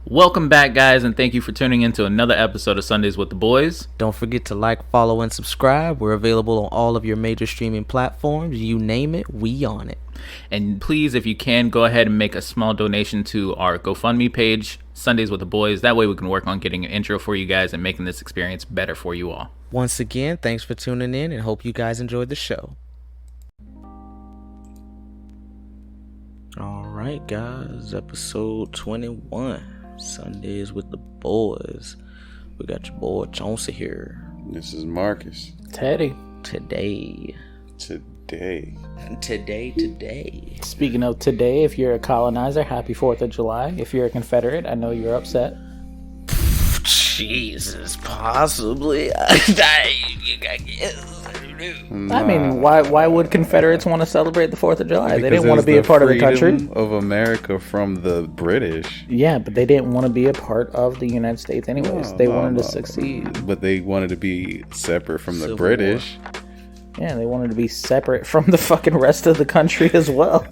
Welcome back, guys, and thank you for tuning in to another episode of Sundays with the Boys. Don't forget to like, follow, and subscribe. We're available on all of your major streaming platforms. You name it, we on it. And please, if you can, go ahead and make a small donation to our GoFundMe page, Sundays with the Boys. That way we can work on getting an intro for you guys and making this experience better for you all. Once again, thanks for tuning in and hope you guys enjoyed the show. All right, guys, episode 21. Sundays with the Boys. We got your boy Chauncey here. This is Marcus. Teddy. Today. Speaking of today, if you're a colonizer, happy 4th of July. If you're a Confederate, I know you're upset. Jesus, possibly. I mean, why would Confederates want to celebrate the 4th of July? They didn't want to be a part of the country. Of America from the British. Yeah, but they didn't want to be a part of the United States anyways. They wanted to succeed. But they wanted to be separate from the Civil British. War. Yeah, they wanted to be separate from the fucking rest of the country as well.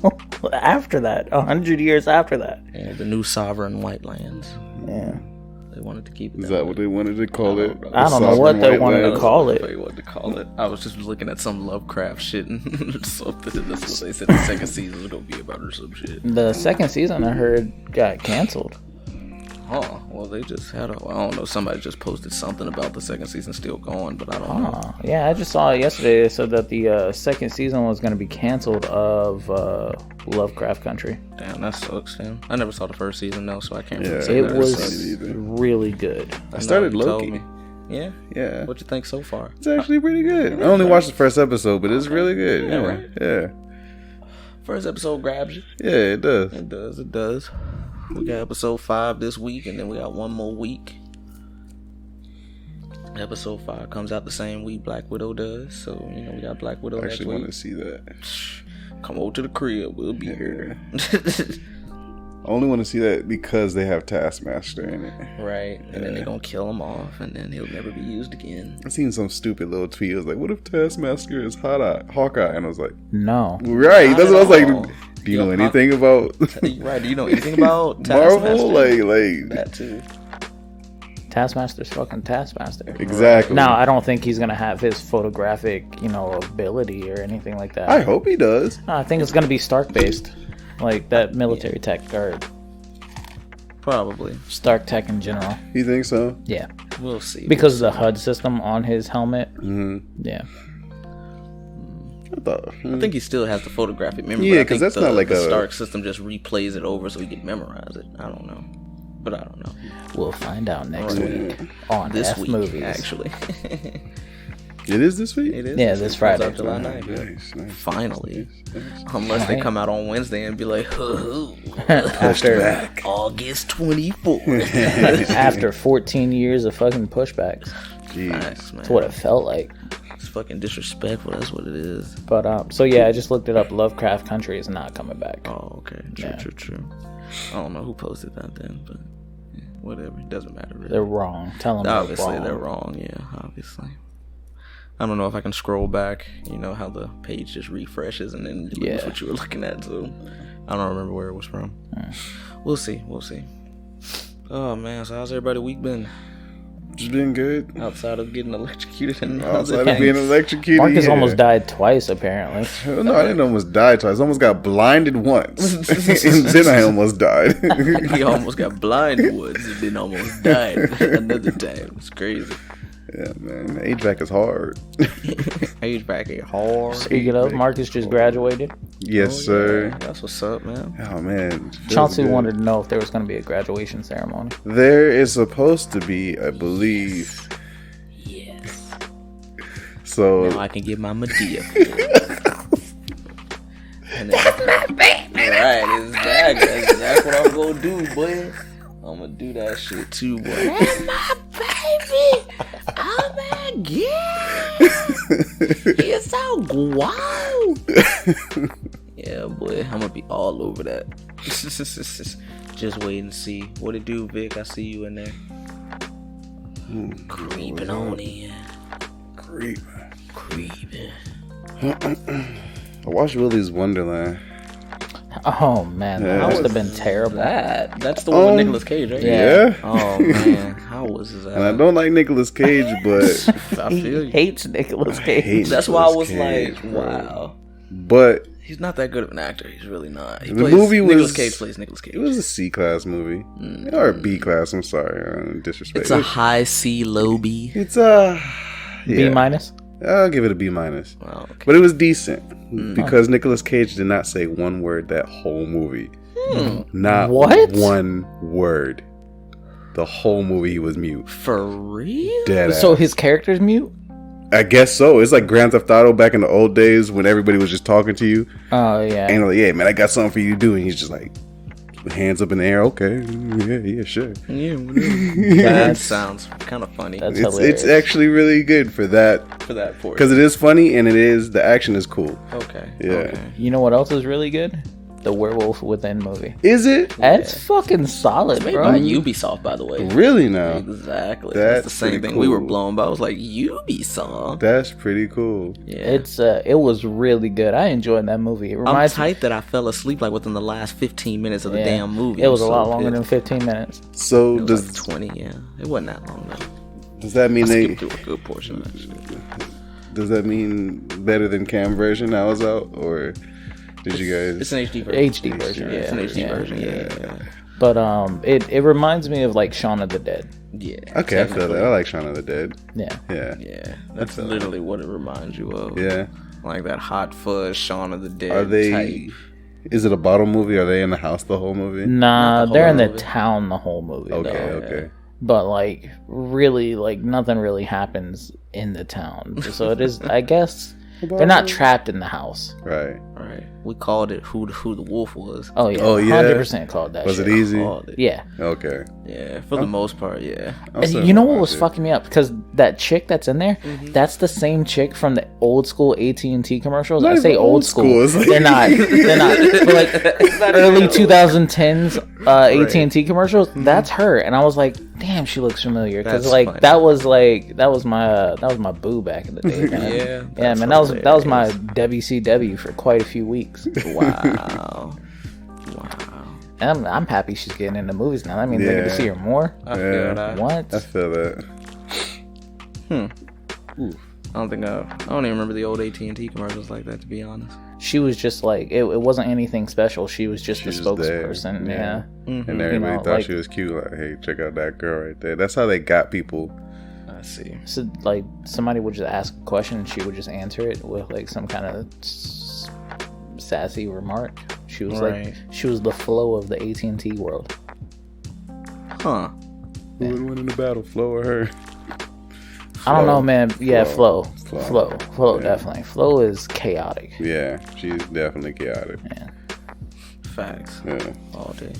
After that, 100 years after that. Yeah, the new sovereign white lands. Yeah. They wanted to keep it. Is that what they wanted to call it? I don't know what they wanted to call it. They wanted to call it. I was just looking at some Lovecraft shit and something. That's what they said the second season was gonna be about or some shit. The second season, I heard, got canceled. Oh, well, they just had I don't know, somebody just posted something about the second season still going, but I don't know. Yeah, I just saw it yesterday. They said that the second season was going to be canceled of Lovecraft Country. Damn, that sucks, man. I never saw the first season, though, so I can't really say It that. was really good. I started You told Loki. me. Yeah? Yeah. What you think so far? It's actually pretty good. I only watched the first episode, but it's really good. Yeah, right? Yeah. First episode grabs you. Yeah, it does. It does. We got episode 5 this week, and then we got one more week. Episode 5 comes out the same week Black Widow does, so, we got Black Widow I next actually week. want to see that. Come over to the crib, we'll be here. I only want to see that because they have Taskmaster in it. Right, and then they're gonna kill him off, and then he'll never be used again. I seen some stupid little tweet. It was like, what if Taskmaster is Hawkeye? And I was like, No. right. Not That's at what I was all. like, do you know anything about Right, do you know anything about Marvel? Taskmaster? Like That too. Taskmaster's fucking Taskmaster. exactly. Now, I don't think he's going to have his photographic, ability or anything like that. I hope he does. No, I think it's going to be Stark based. Like that military tech or Probably. Stark tech in general. You think so? Yeah. We'll see. Because of the HUD system on his helmet. Mm-hmm. Yeah. I think he still has the photographic memory. Yeah, but I 'cause think that's not like the a- Stark system just replays it over so he can memorize it. I don't know. But I don't know. We'll find out next Right. week on This F week, Movies. actually. It is this week? It is. Yeah, this Friday. Comes out July 9th. Nice. Finally. Unless they Right. come out on Wednesday and be like, After August 24th. after 14 years of fucking pushbacks. Jeez. Nice, man. That's what it felt like. It's fucking disrespectful. That's what it is. But so yeah, I just looked it up. Lovecraft Country is not coming back. Oh, okay. True. I don't know who posted that then, but yeah, whatever. It doesn't matter really. They're wrong. Tell them Obviously, they're wrong. Yeah, obviously. I don't know if I can scroll back. You know how the page just refreshes and then you lose what you were looking at. So I don't remember where it was from. We'll see. Oh man, so how's everybody week been? Just been good. Outside of getting electrocuted and Outside of being electrocuted. Marcus yeah. almost died twice, apparently. No, I didn't almost die twice. I almost got blinded once. And then I almost died. He almost got blinded once and then almost died another time. It's crazy. Yeah, man. HVAC is hard. Age back ain't hard. Speaking of, Marcus just graduated. Yes, sir. Yeah, that's what's up, man. Oh, man. Feels Chauncey good. wanted to know if there was going to be a graduation ceremony. There is supposed to be, I believe. Yes. So, Now I can get my Medea. And then, right, exactly. That's what I'm gonna do, boy. I'm gonna do that shit too, boy. That's my baby. Oh my god. It's so wild. Yeah, boy. I'm gonna be all over that. Just wait and see. What it do, Vic? I see you in there. Creeping on in. Creeping. I watched Willy's Wonderland. Oh man, that must have been terrible. That's the one with Nicolas Cage, right? Yeah. Oh man, how was that? And I don't like Nicolas Cage, but I feel you. Hates Nicolas Cage. That's why I was like, wow. But He's not that good of an actor. He's really not. Nicolas Cage plays Nicolas Cage. It was a C-class movie. Or a B-class, I'm sorry. Disrespect. It's a high C, low B. It's a... B minus? I'll give it a B minus. Oh, okay. But it was decent. Because Nicolas Cage did not say one word that whole movie. Not one word. The whole movie he was mute. For real? Dead So ass. his character's mute? I guess so. It's like Grand Theft Auto back in the old days when everybody was just talking to you. Oh, yeah. And like, yeah, man, I got something for you to do. And he's just like, hands up in the air. Okay. Yeah, sure. Yeah, that sounds kind of funny. That's hilarious. It's actually really good for that. portion. Because it is funny and the action is cool. Okay. Yeah. Okay. You know what else is really good? The Werewolf Within movie. Is it? That's fucking solid, It's made bro. by Ubisoft, by the way. Really now? Exactly. That's That's the same pretty thing. We were cool. blown by. I was like, Ubisoft. That's pretty cool. Yeah. It was really good. I enjoyed that movie. It I'm reminds me. tight that I fell asleep like within the last 15 minutes of the Yeah. damn movie. It was a I'm lot so longer than pissed. 15 minutes. So It was does like 20, yeah. It wasn't that long though. does that mean I they skipped through a good portion of that shit. does that mean better than Cam version that was out, or did you guys? It's an HD version. HD version, yeah. It's an HD yeah. version, yeah. But it reminds me of like Shaun of the Dead. Yeah. Okay, I feel that. I like Shaun of the Dead. Yeah. Yeah. Yeah. That's literally what it reminds you of. Yeah. Like that hot fuzz Shaun of the Dead Are they? type. Is it a bottle movie? Are they in the house the whole movie? Nah, Not the they're whole in the movie. town the whole movie. Okay. though. Okay. But like really, like nothing really happens in the town. So it is. I guess they're not trapped in the house. Right. Right. We called it who the wolf was. Oh yeah. Oh, yeah? 100% called that. Was shit. it easy? Called it. Yeah. Okay. Yeah, for the most part, yeah. I'll And send you know it what out was there. fucking me up? Because that chick that's in there, that's the same chick from the old school AT&T commercials. Not I say even old old school. school, it's like- They're not. But like early 2010s AT&T commercials. That's her, and I was like, damn, she looks familiar. Because That's like funny. that was my boo back in the day. Man. Yeah, yeah, man. That was my WCW for quite a few weeks. Wow. And I'm happy she's getting into movies now. That means I get to Yeah. see her more. I feel that. What? I feel that. I don't even remember the old AT&T commercials like that, to be honest. She was just like it wasn't anything special. She was just She the was there. spokesperson. Yeah. Yeah. And everybody know, thought like- she was cute. Like, hey, check out that girl right there. That's how they got people. I see. So like somebody would just ask a question and she would just answer it with like some kind of sassy remark. She was Right. like she was the flow of the AT&T world. Huh. Who would win in the battle, Flo or her? I don't know, man. Yeah, Flo. Flo, Yeah. definitely. Flo is chaotic. Yeah, she's definitely chaotic. Facts. Yeah. All day.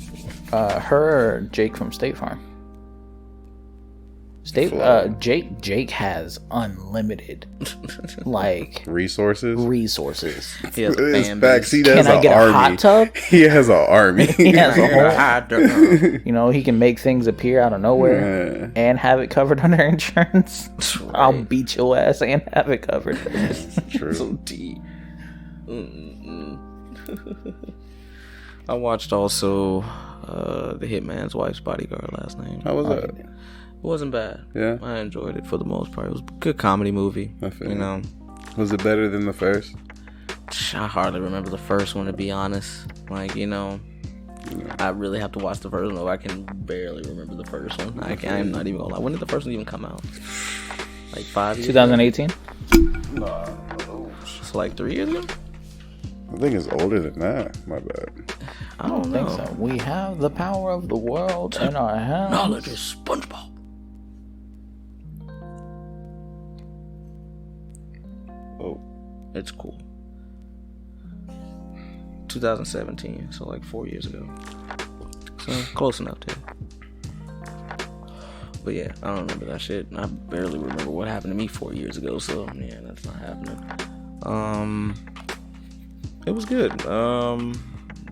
Her or Jake from State Farm. Flo. Jake has unlimited like Resources. He has a His fan facts, base. he Can has I an get army. a hot tub? He has an army. He has a whole Hydro. You know, he can make things appear out of nowhere Yeah. and have it covered under insurance. Right. I'll beat your ass and have it covered. True. So deep. I watched also The Hitman's Wife's Bodyguard last night. How was that? It wasn't bad. Yeah. I enjoyed it for the most part. It was a good comedy movie. I feel You you. know, Was it better than the first? I hardly remember the first one, to be honest. Like, you know, I really have to watch the first one. I can barely remember the first one. I'm not even gonna lie. When did the first one even come out? Like 5 years 2018? ago? So like 3 years ago? I think it's older than that. My bad. I don't I know. think so. We have the power of the world in our hands. Knowledge is SpongeBob. Oh, It's cool. 2017, so like 4 years ago. So close enough to. But yeah, I don't remember that shit. I barely remember what happened to me 4 years ago. So yeah, that's not happening. It was good.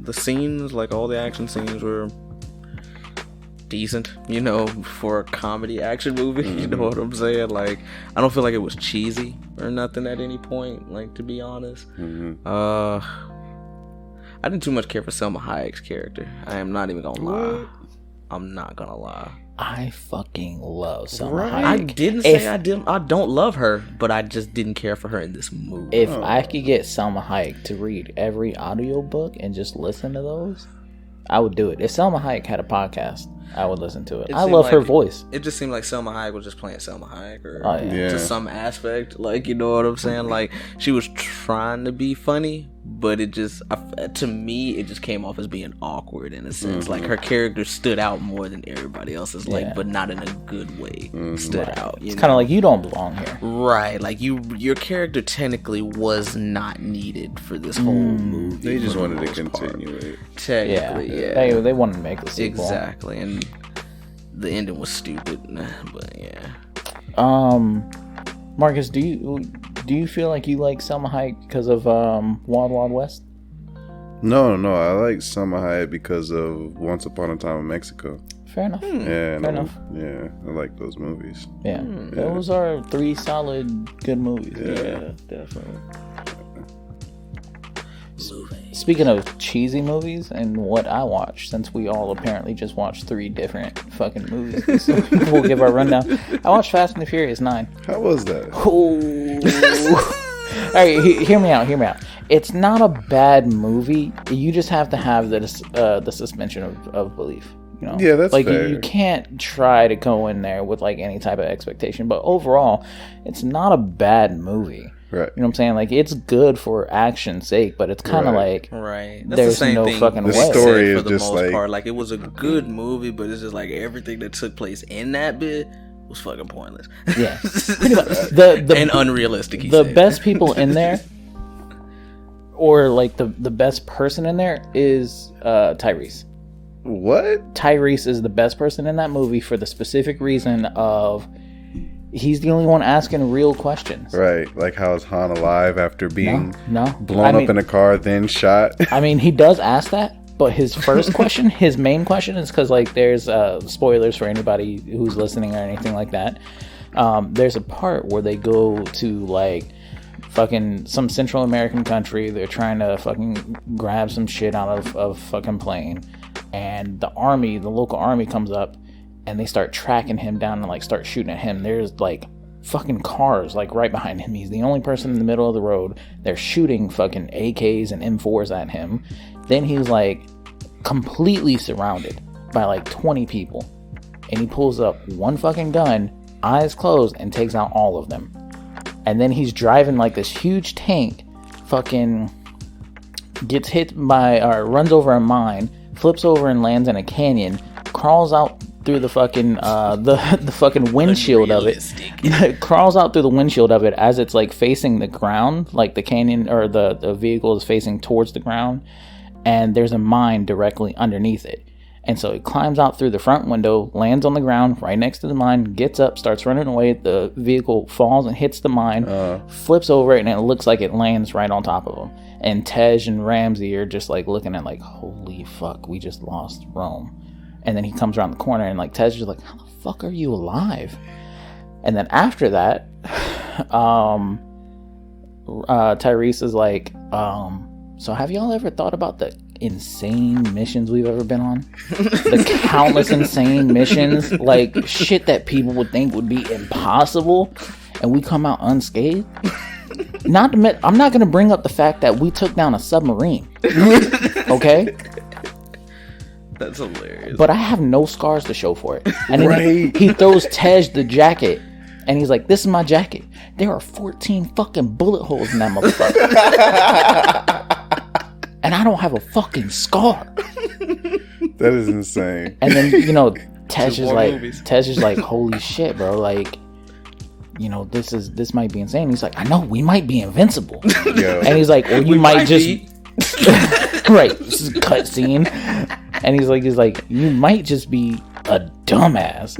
The scenes, like all the action scenes, were decent. You know, for a comedy action movie. You know what I'm saying? Like, I don't feel like it was cheesy or nothing at any point. Like, to be honest. I didn't too much care for Selma Hayek's character. I am not even gonna lie. I'm not gonna lie. I fucking love Selma Hayek. I didn't say I don't love her, but I just didn't care for her in this movie. If I could get Selma Hayek to read every audiobook and just listen to those, I would do it. If Selma Hayek had a podcast, I would listen to it. I love her voice. It just seemed like Selma Hayek was just playing Selma Hayek, or yeah. to some aspect. Like, you know what I'm saying? Like, she was trying to be funny, but it just, to me, it just came off as being awkward in a sense. Like, her character stood out more than everybody else's, like, but not in a good way. Stood out. It's kind of like, you don't belong here. Right. Like, your character technically was not needed for this whole movie. They just wanted to continue it. Technically, yeah. They wanted to make the sequel. Exactly, and the ending was stupid, but yeah. Marcus, do you feel like you like Selma Hayek because of Wild Wild West? No, I like Selma Hayek because of Once Upon a Time in Mexico. Fair enough. Yeah, Fair enough. Yeah, I like those movies. Yeah, those are 3 solid good movies. Yeah, definitely. Speaking of cheesy movies and what I watched, since we all apparently just watched 3 different fucking movies, so we'll give our rundown. I watched Fast and the Furious 9. How was that? All right, hear me out. It's not a bad movie. You just have to have the suspension of belief. You know? Yeah, that's like fair. You can't try to go in there with like any type of expectation. But overall, it's not a bad movie. Right. You know what I'm saying? Like, it's good for action's sake, but it's kind of like, right. That's there's the same no thing fucking the way. story for is the just most like part. Like, it was a good movie, but it's just like everything that took place in that bit was fucking pointless. Yeah, pretty much. And unrealistic. The best people in there, or like the best person in there, is Tyrese. What? Tyrese is the best person in that movie for the specific reason of he's the only one asking real questions. Right. Like, how is Han alive after being blown up in a car, then shot? I mean, he does ask that, but his first question, his main question is because, like, there's spoilers for anybody who's listening or anything like that. There's a part where they go to, like, fucking some Central American country. They're trying to fucking grab some shit out of fucking plane. And the local army comes up and they start tracking him down and like start shooting at him. There's like fucking cars like right behind him. He's the only person in the middle of the road. They're shooting fucking AKs and M4s at him. Then he's like completely surrounded by like 20 people. And he pulls up one fucking gun, eyes closed, and takes out all of them. And then he's driving like this huge tank, fucking gets hit by, or runs over a mine, flips over and lands in a canyon, crawls out through the fucking the fucking windshield of it. Crawls out through the windshield of it as it's like facing the ground, like the canyon or the vehicle is facing towards the ground, and there's a mine directly underneath it. And so he climbs out through the front window, lands on the ground right next to the mine, gets up, starts running away. The vehicle falls and hits the mine, flips over it, and it looks like it lands right on top of him. And Tej and Ramsey are just like looking at like, holy fuck, we just lost Rome. And then he comes around the corner and like Tej is like, how the fuck are you alive? And then after that, Tyrese is like, so have y'all ever thought about the insane missions we've ever been on? The countless insane missions, like shit that people would think would be impossible, and we come out unscathed. Not to admit, I'm not going to bring up the fact that we took down a submarine. Okay? That's hilarious. But I have no scars to show for it. And then he throws Tej the jacket, and he's like, this is my jacket. There are 14 fucking bullet holes in that motherfucker. And I don't have a fucking scar. That is insane. And then, you know, Tej is like, holy shit, bro. Like, you know, this might be insane. He's like, I know, we might be invincible. Yo. And he's like, or you might just right, this is a cut scene. And he's like, you might just be a dumbass.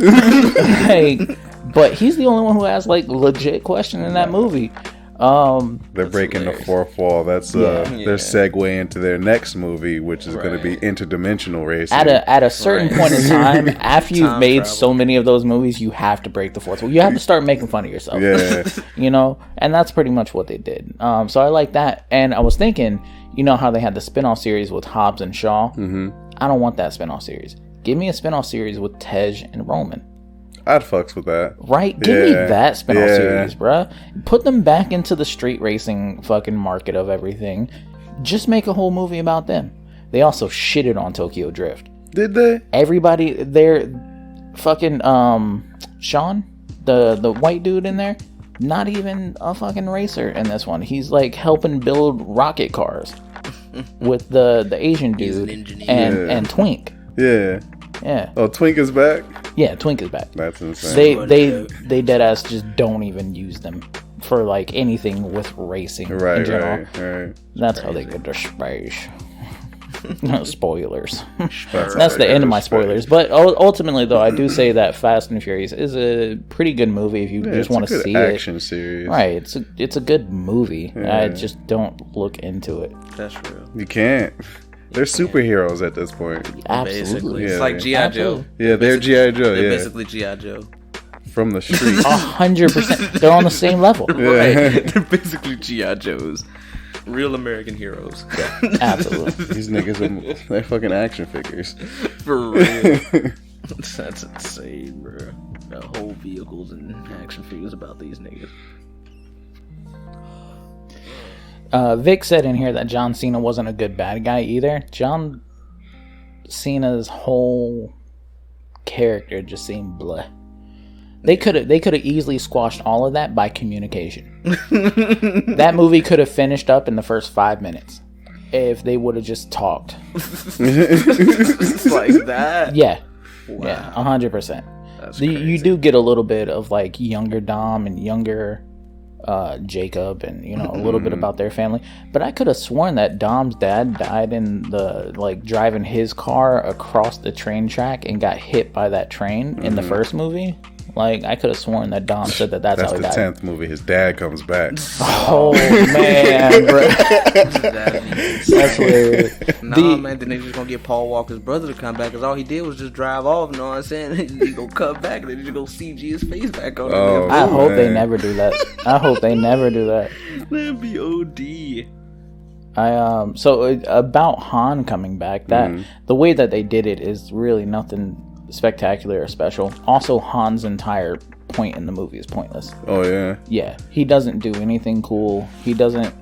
Like, but he's the only one who asked like legit question in that movie. They're breaking the fourth wall. That's their segue into their next movie, which is going to be interdimensional racing. At a certain point in time, after you've made so many of those movies, you have to break the fourth wall. You have to start making fun of yourself. Yeah. You know, and that's pretty much what they did. So I like that. And I was thinking, you know how they had the spinoff series with Hobbs and Shaw? Mm-hmm. I don't want that spinoff series. Give me a spinoff series with Tej and Roman. I'd fucks with that. Right? Give me that spinoff series, bruh. Put them back into the street racing fucking market of everything. Just make a whole movie about them. They also shitted on Tokyo Drift. Did they? Everybody, they're fucking, Sean, the white dude in there, not even a fucking racer in this one. He's like helping build rocket cars with the Asian dude and Twink. Yeah. Yeah. Oh, Twink is back? Yeah, Twink is back. That's insane. They deadass just don't even use them for like anything with racing in general. Right. That's how they get their space. Spoilers. That's the end of my spoilers. But ultimately, though, I do say that Fast and Furious is a pretty good movie if you just want to see it. Action series. Right. It's a good movie. I just don't look into it. That's real. You can't. They're superheroes at this point. Absolutely. It's like G.I. Joe. Yeah, they're G.I. Joe. They're basically G.I. Joe. From the street. 100%. They're on the same level. Right. They're basically G.I. Joes. Real American heroes. Yeah, absolutely. These niggas they're fucking action figures. For real. That's insane, bro. The whole vehicles and action figures about these niggas. Vic said in here that John Cena wasn't a good bad guy either. John Cena's whole character just seemed bleh. They could have easily squashed all of that by communication. That movie could have finished up in the first 5 minutes if they would have just talked. Like that? Yeah. Wow. Yeah, 100%. You do get a little bit of like younger Dom and younger Jacob and a little bit about their family, but I could have sworn that Dom's dad died in the like driving his car across the train track and got hit by that train in the first movie. Like I could have sworn that Dom said that's how he died. That's the 10th movie. His dad comes back. Oh man, bro. That's weird. Man, then they just gonna get Paul Walker's brother to come back because all he did was just drive off. You know what I'm saying? He go cut back and then just go CG his face back on. I hope they never do that. I hope they never do that. That'd be OD. So about Han coming back, that the way that they did it is really nothing spectacular or special. Also, Han's entire point in the movie is pointless. Oh yeah. Yeah, he doesn't do anything cool. He doesn't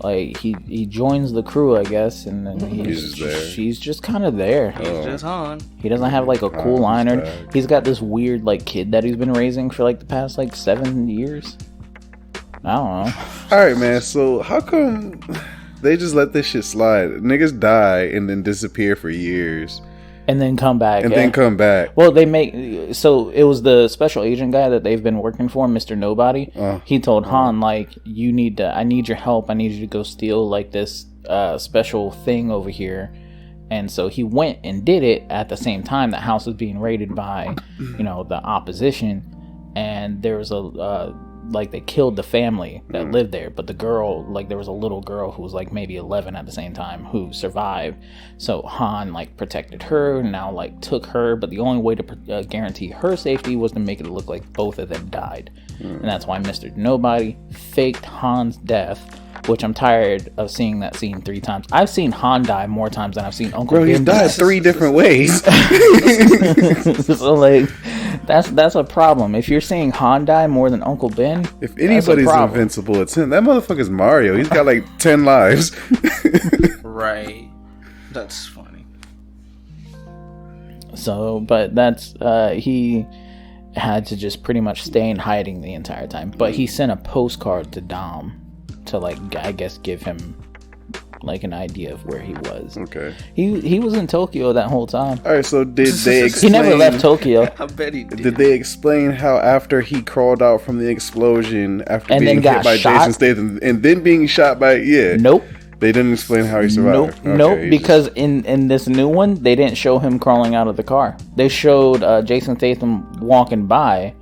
like he joins the crew, I guess, and then he's just kind of there. He's just Han. He doesn't have like a cool line, or he's got this weird like kid that he's been raising for like the past like 7 years. I don't know. All right, man. So how come they just let this shit slide? Niggas die and then disappear for years. And then come back. Then come back. Well, so it was the special agent guy that they've been working for, Mr. Nobody. He told Han, like, I need your help. I need you to go steal, like, this special thing over here. And so he went and did it at the same time that house was being raided by, the opposition. And there was they killed the family that lived there, but the girl, like there was a little girl who was like maybe 11 at the same time who survived. So Han like protected her, now like took her, but the only way to guarantee her safety was to make it look like both of them died. And that's why Mr. Nobody faked Han's death, which I'm tired of seeing that scene 3 times. I've seen Han die more times than I've seen Uncle Ben. Bro, he's died 3 different ways. So like that's a problem. If you're seeing Han die more than Uncle Ben, if anybody's invincible, it's him. That motherfucker's Mario. He's got like 10 lives. Right. That's funny. So, but that's he had to just pretty much stay in hiding the entire time. But he sent a postcard to Dom to like, I guess, give him like an idea of where he was. Okay. He was in Tokyo that whole time. All right. So did they explain? He never left Tokyo. I bet he did. Did they explain how after he crawled out from the explosion after and being hit by Jason Statham and then being shot by Nope. They didn't explain how he survived. Nope, because in this new one, they didn't show him crawling out of the car. They showed Jason Statham walking by,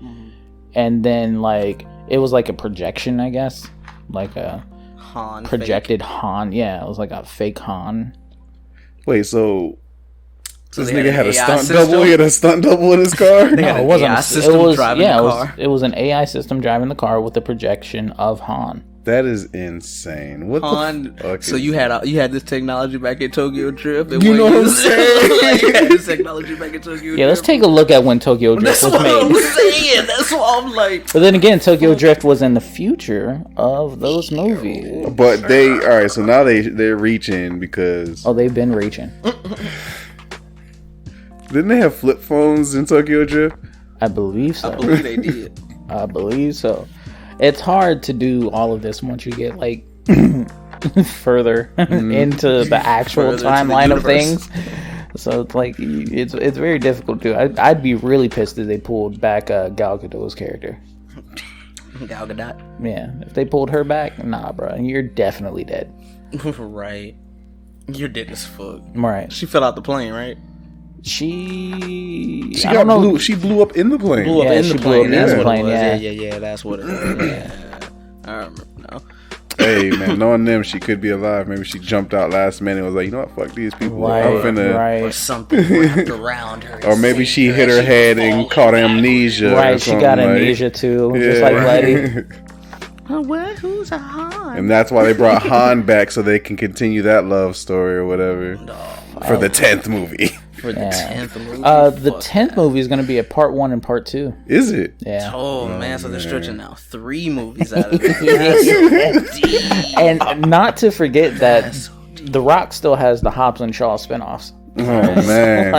and then like it was like a projection, I guess. like a Han projected fake. Han. Yeah, it was like a fake Han. Wait, so this nigga had a stunt system? double? He had a stunt double in his car? No, it wasn't. AI system driving the car. It was an AI system driving the car with a projection of Han. That is insane. What Han, the fuck? So you had this technology back in Tokyo Drift. You know what I'm saying? You had this technology back in Tokyo Drift. Yeah, let's take a look at when Tokyo Drift was made. That's what I'm saying. That's what I'm like. But then again, Tokyo Drift was in the future of those movies. But alright, so now they're reaching because... Oh, they've been reaching. Didn't they have flip phones in Tokyo Drift? I believe so. I believe they did. I believe so. It's hard to do all of this once you get like further into the actual timeline of things. So it's like it's very difficult to do. I'd be really pissed if they pulled back Gal Gadot's character. Gal Gadot. Yeah, if they pulled her back, nah, bro, you're definitely dead. Right. You're dead as fuck. Right. She fell out the plane, right? She blew up in the plane. Blew up Yeah, in she the blew up plane. in That's the what plane, it was. yeah. Yeah. That's what it was. Yeah. I remember now. Hey, man, knowing them, she could be alive. Maybe she jumped out last minute and was like, you know what, fuck these people. I'm finna... Or something wrapped around her. Or maybe she hit her head and caught amnesia. Right, she got amnesia too, just like Letty. Who's a Han? And that's why they brought Han back, so they can continue that love story or whatever. For the 10th movie. For the 10th movie? The 10th movie is going to be a part 1 and part 2. Is it? Yeah. Oh man, so they're stretching now 3 movies out of it. And not to forget that The Rock still has the Hobbs and Shaw spinoffs. Oh man.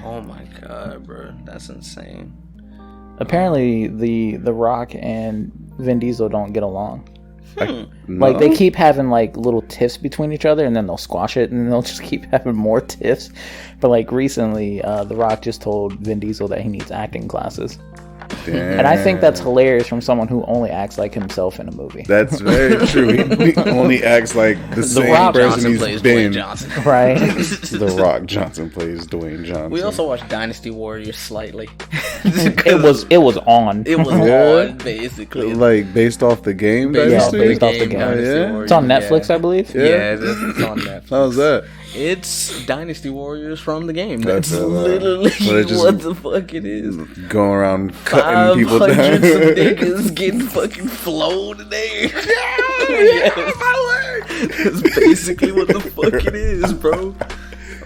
Oh my god, bro. That's insane. Apparently the Rock and Vin Diesel don't get along. No? Like they keep having like little tiffs between each other, and then they'll squash it, and then they'll just keep having more tiffs. But like recently, The Rock just told Vin Diesel that he needs acting classes. Damn. And I think that's hilarious from someone who only acts like himself in a movie. That's very true. He only acts like the same Rock person he's been. Right. The Rock Johnson plays Dwayne Johnson. We also watched Dynasty Warriors slightly. It was on. It was on, basically. Like based off the game. Based off the game. Yeah. It's on Netflix, I believe. Yeah, it's on Netflix. How's that? It's Dynasty Warriors from the game. That's That's literally what the fuck it is. Going around cutting people down. 500 niggas getting fucking flowed in there. That's basically what the fuck it is, bro.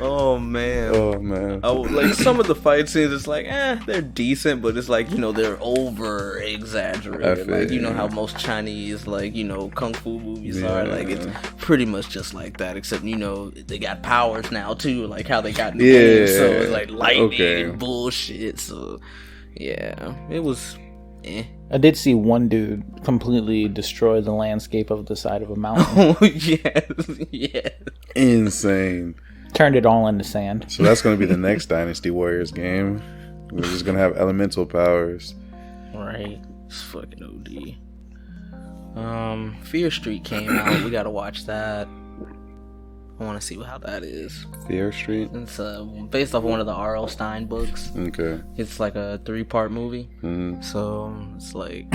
Oh man. Like some of the fight scenes, it's like, they're decent, but it's like, you know, they're over exaggerated. Like, you know how most Chinese, like, you know, kung fu movies are. Like, it's pretty much just like that, except, you know, they got powers now too, like how they got in the game. So it's like lightning and bullshit. So yeah, it was. I did see one dude completely destroy the landscape of the side of a mountain. Oh yes. Insane. Turned it all into sand. So that's going to be the next Dynasty Warriors game. We're just going to have elemental powers. Right. It's fucking OD. Fear Street came out. We got to watch that. I want to see how that is. Fear Street? It's based off one of the R.L. Stein books. Okay. It's like a 3-part movie. Mm-hmm. So it's like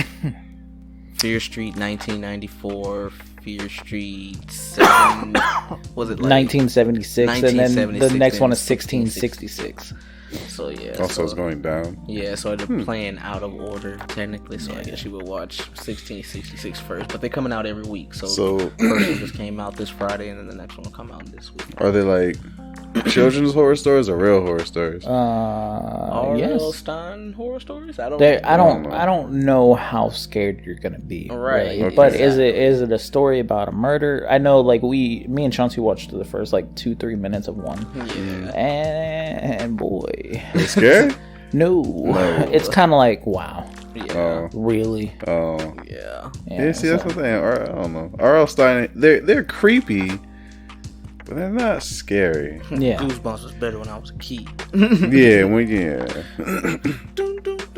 Fear Street 1994, Fear Street 7, was it like 1976, and then the next one is 1666. So yeah. Also, it's going down. Yeah, so they're playing out of order technically. So I guess you would watch 1666 first, but they're coming out every week. So the first one just came out this Friday, and then the next one will come out this week. Are they like children's horror stories or real horror stories? R.L. Stein horror stories? I don't know how scared you're gonna be. Right. Really. Okay. But is it a story about a murder? I know, like me and Chauncey watched the first like 2-3 minutes of one. Yeah. And boy. Are you scared? No. It's kind of like, wow. Yeah. Really? Oh. Yeah. Yeah, see, that's the thing. I don't know. R.L. Stein, they're creepy, but they're not scary. Yeah. Goosebumps was better when I was a kid.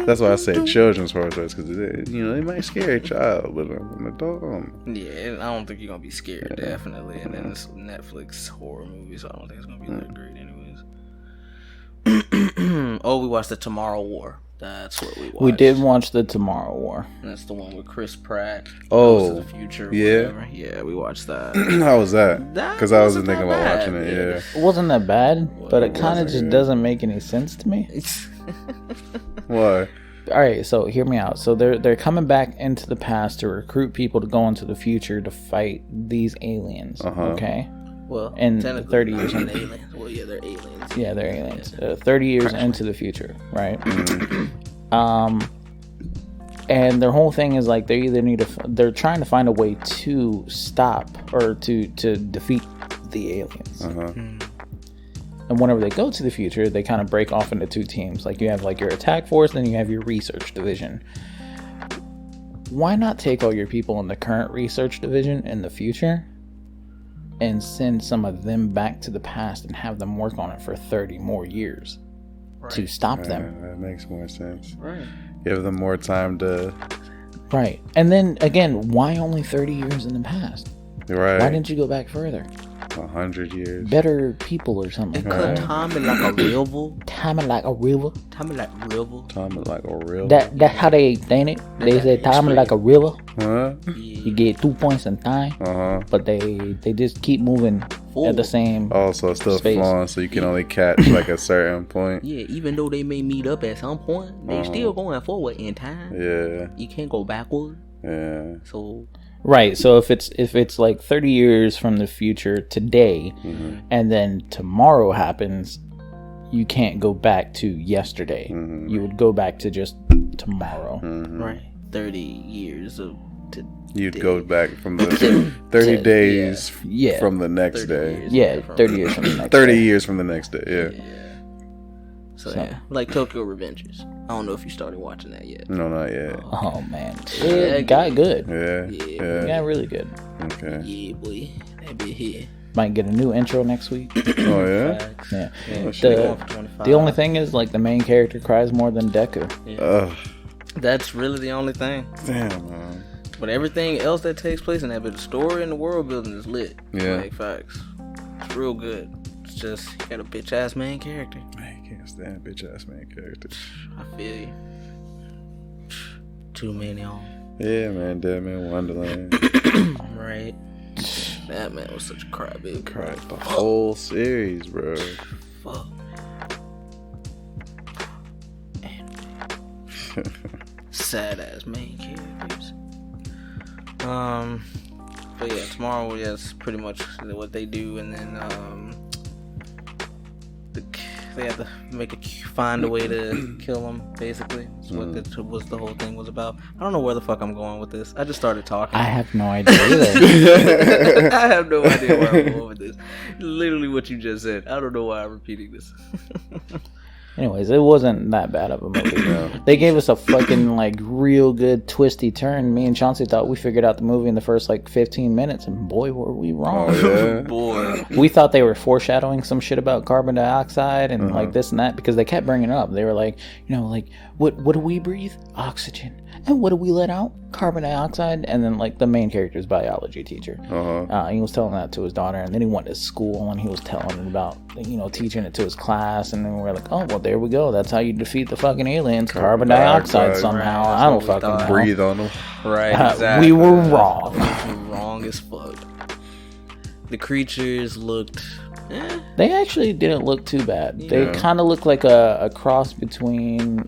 That's why I say children's horror stories, because they might scare a child, but an adult. Yeah, I don't think you're gonna be scared, definitely. And then it's a Netflix horror movie, so I don't think it's gonna be that great, anyways. Oh, we watched The Tomorrow War. That's what we watched. We did watch the Tomorrow War. That's the one with Chris Pratt. Oh, Goes to the future. Yeah. Whatever. Yeah, we watched that. How was that? Because I wasn't thinking about bad, watching it. Yeah. It wasn't that bad, but it kind of wasn't just good. doesn't make any sense to me. Why? All right, so hear me out. So they're coming back into the past to recruit people to go into the future to fight these aliens. Okay. Well, And technically 30 years not in. aliens. Well, yeah, they're aliens. Yeah, they're aliens. 30 years into the future, right? And their whole thing is like they either need they're trying to find a way to stop or to defeat the aliens. And whenever they go to the future, they kind of break off into two teams. Like you have like your attack force, then you have your research division. Why not take all your people in the current research division in the future and send some of them back to the past and have them work on it for 30 more years to stop them? That makes more sense. Right. Give them more time to. Right. And then again, why only 30 years in the past? Right. Why didn't you go back further? 100 years. Better people or something. Because time is like a river. Time is like a river. Time is like a river. Time is like a real. That's how they ain't it. They say time is like a river. Huh? You get 2 points in time, but they just keep moving at the same. Oh, so it's still space. flowing, so you can only catch like a certain point. Yeah, even though they may meet up at some point, they still going forward in time. Yeah. You can't go backward. Yeah. So Right. So if it's like 30 years from the future today, and then tomorrow happens, you can't go back to yesterday. You would go back to just tomorrow. right, 30 years of. You'd go back from the 30 days Yeah. from the next day. Yeah, 30 years from the next 30 day. years from the next day, yeah. So yeah, like Tokyo Revengers. I don't know if you started watching that yet. No, not yet. Oh man, it got good. Yeah. It Yeah. got really good. Okay. Yeah, boy, that be here. Might get a new intro next week. Oh, yeah? Yeah. Oh, shit. The only thing is like the main character cries more than Deku. Ugh. That's really the only thing. Damn, man. But everything else that takes place in that bit, the story and the world building is lit. Yeah. Like, facts. It's real good. It's just, you got a bitch ass main character. Man, can't stand bitch ass main characters. I feel you. Too many on. Yeah, man. Dead Man Wonderland. Right. That man was such a crybaby. Cried the whole series, bro. Fuck. Sad ass main characters. But yeah, tomorrow, yeah, it's pretty much what they do, and then they have to find a way to kill him. Basically, that's what the whole thing was about. I don't know where the fuck I'm going with this. I just started talking. I have no idea either. I have no idea where I'm going with this. Literally what you just said. I don't know why I'm repeating this. Anyways, it wasn't that bad of a movie. They gave us a fucking like real good twisty turn. Me and Chauncey thought we figured out the movie in the first like 15 minutes, and boy, were we wrong. Oh, yeah? Boy. We thought they were foreshadowing some shit about carbon dioxide and like this and that because they kept bringing it up. They were like, you know, like what do we breathe? Oxygen. And what do we let out? Carbon dioxide. And then like the main character's biology teacher. He was telling that to his daughter, and then he went to school and he was telling him about, you know, teaching it to his class, and then we're like, oh well, there we go. That's how you defeat the fucking aliens. Carbon dioxide somehow. Right, I don't that's what we fucking thought. know. Breathe on them. Right, exactly. We were wrong. Wrong as fuck. The creatures looked... They actually didn't look too bad. Yeah. They kind of looked like a cross between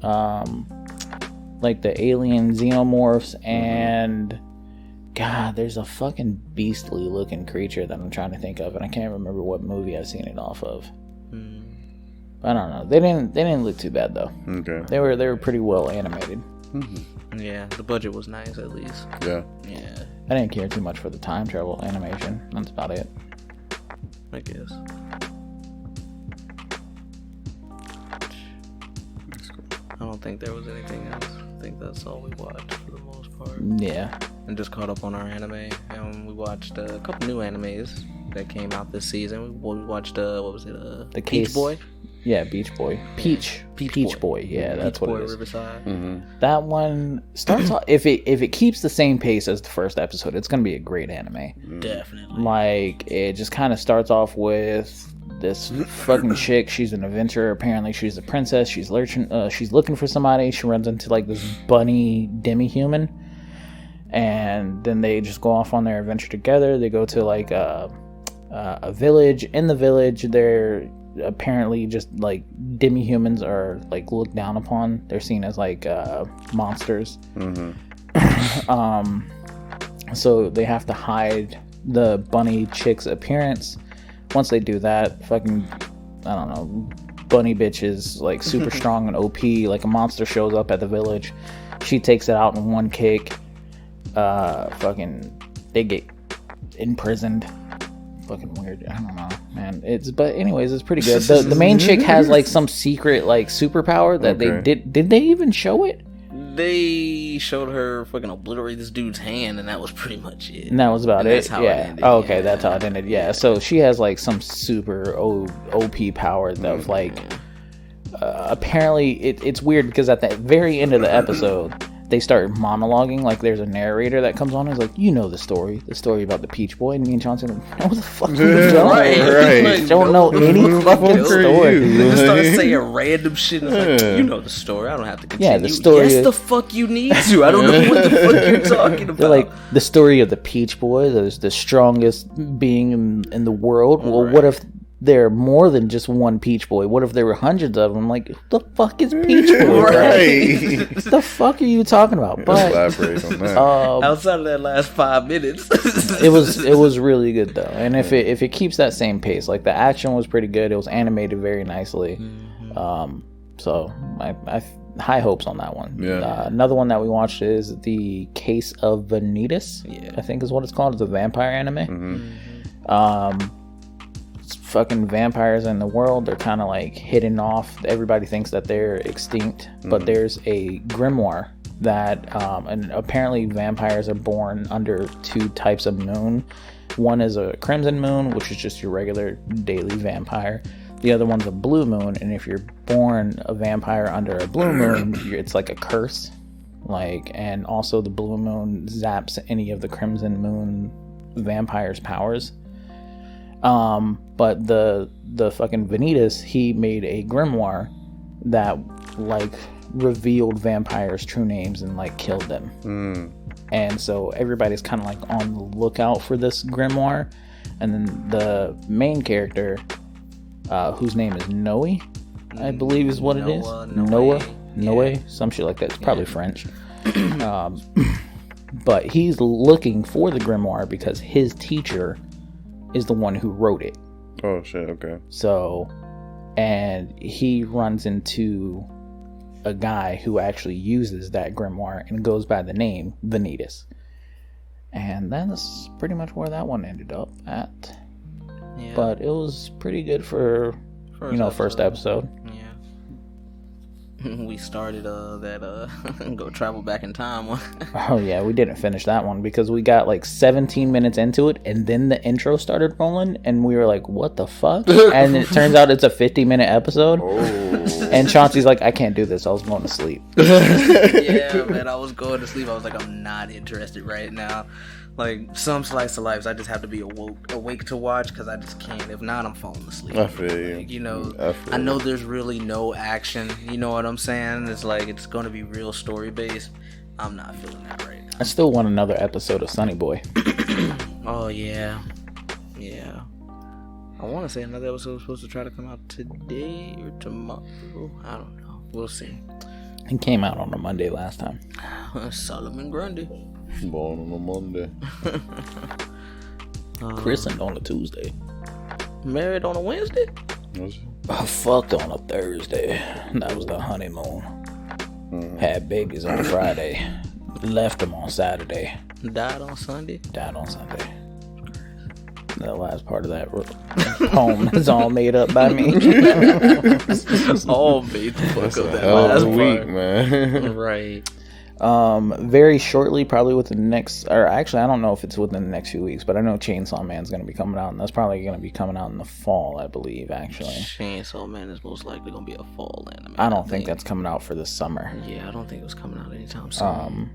like the alien xenomorphs and God, there's a fucking beastly looking creature that I'm trying to think of, and I can't remember what movie I've seen it off of. I don't know. They didn't look too bad though. Okay. They were pretty well animated. Yeah, the budget was nice at least. Yeah. Yeah, I didn't care too much for the time travel animation. That's about it. I guess. I don't think there was anything else. I think that's all we watched for the most part. Yeah. And just caught up on our anime. We watched a couple new animes that came out this season. We watched what was it? The Peach Case- Boy. Yeah, Beach Boy. Peach Boy. Yeah, that's Peach what Boy it is. Riverside. That one starts off, if it keeps the same pace as the first episode, it's gonna be a great anime. Definitely. Like it just kind of starts off with this fucking chick. She's an adventurer. Apparently, she's a princess. She's looking for somebody. She runs into like this bunny demi-human, and then they just go off on their adventure together. They go to like a village. In the village, they're apparently just like demi-humans are like looked down upon. They're seen as like monsters. So they have to hide the bunny chick's appearance. Once they do that, fucking, I don't know, bunny bitch is like super strong and OP. Like a monster shows up at the village. She takes it out in one kick. Fucking, they get imprisoned. Fucking weird. I don't know, man. But anyways, it's pretty good. The main chick has like some secret like superpower that they did they even show it? They showed her fucking obliterate this dude's hand, and that was pretty much it. And that was about it. That's how it ended. Oh, okay, that's how it ended. Yeah. So she has like some super OP power of like. Apparently, it's weird because at the very end of the episode, they start monologuing. Like there's a narrator that comes on and is like, you know the story about the Peach Boy. And me and Chauncey are like, what the fuck? Right. Don't know any fucking story. They just start saying random shit. And it's like, you know the story. I don't have to continue. Yeah, the story. Yes, the fuck you need to. I don't know what the fuck you're talking about. They're like, the story of the Peach Boy. There's the strongest being in the world. Well, what if there are more than just one Peach Boy? What if there were hundreds of them? Like, who the fuck is Peach Boy? Right. What the fuck are you talking about? But elaborate on that. Outside of that last 5 minutes, it was really good though. And if it keeps that same pace, like the action was pretty good. It was animated very nicely. So I high hopes on that one. Yeah. Another one that we watched is The Case of Vanitas. Yeah. I think is what it's called. It's a vampire anime. Fucking vampires in the world, they're kind of like hidden off. Everybody thinks that they're extinct, but there's a grimoire that and apparently vampires are born under 2 types of moon. One is a crimson moon, which is just your regular daily vampire. The other one's a blue moon, and if you're born a vampire under a blue moon, it's like a curse. Like, and also the blue moon zaps any of the crimson moon vampires' powers. But the fucking Vanitas, he made a grimoire that like revealed vampires' true names and like killed them. And so everybody's kind of like on the lookout for this grimoire. And then the main character, whose name is Noe, I believe is what it is. Noe, some shit like that. It's probably French. But he's looking for the grimoire because his teacher is the one who wrote it. Oh shit, okay. So, and he runs into a guy who actually uses that grimoire and goes by the name Vanitas. And that's pretty much where that one ended up at. Yeah. But it was pretty good for first episode. Yeah. We started go travel back in time one. Oh yeah, we didn't finish that one because we got like 17 minutes into it and then the intro started rolling and we were like, what the fuck? And it turns out it's a 50-minute episode. And Chauncey's like, I can't do this, I was going to sleep. Yeah, man, I was going to sleep. I was like, I'm not interested right now. Like, some slice of lives, I just have to be awake to watch because I just can't. If not, I'm falling asleep. I feel you. Like, you know, I know there's really no action. You know what I'm saying? It's like, it's going to be real story-based. I'm not feeling that right now. I still want another episode of Sunny Boy. Oh, yeah. Yeah. I want to say another episode is supposed to try to come out today or tomorrow. I don't know. We'll see. It came out on a Monday last time. Solomon Grundy. Born on a Monday. Christened on a Tuesday. Married on a Wednesday? I fucked on a Thursday. That was the honeymoon. Had babies on Friday. Left them on Saturday. Died on Sunday? Died on Sunday. The last part of that poem is all made up by me. All made the fuck up that last week, man. Right. Very shortly, probably within the next, or actually I don't know if it's within the next few weeks, but I know Chainsaw Man's going to be coming out, and that's probably going to be coming out in the fall, I believe, actually. Chainsaw Man is most likely going to be a fall anime. I don't think that's coming out for this summer. Yeah, I don't think it was coming out anytime soon.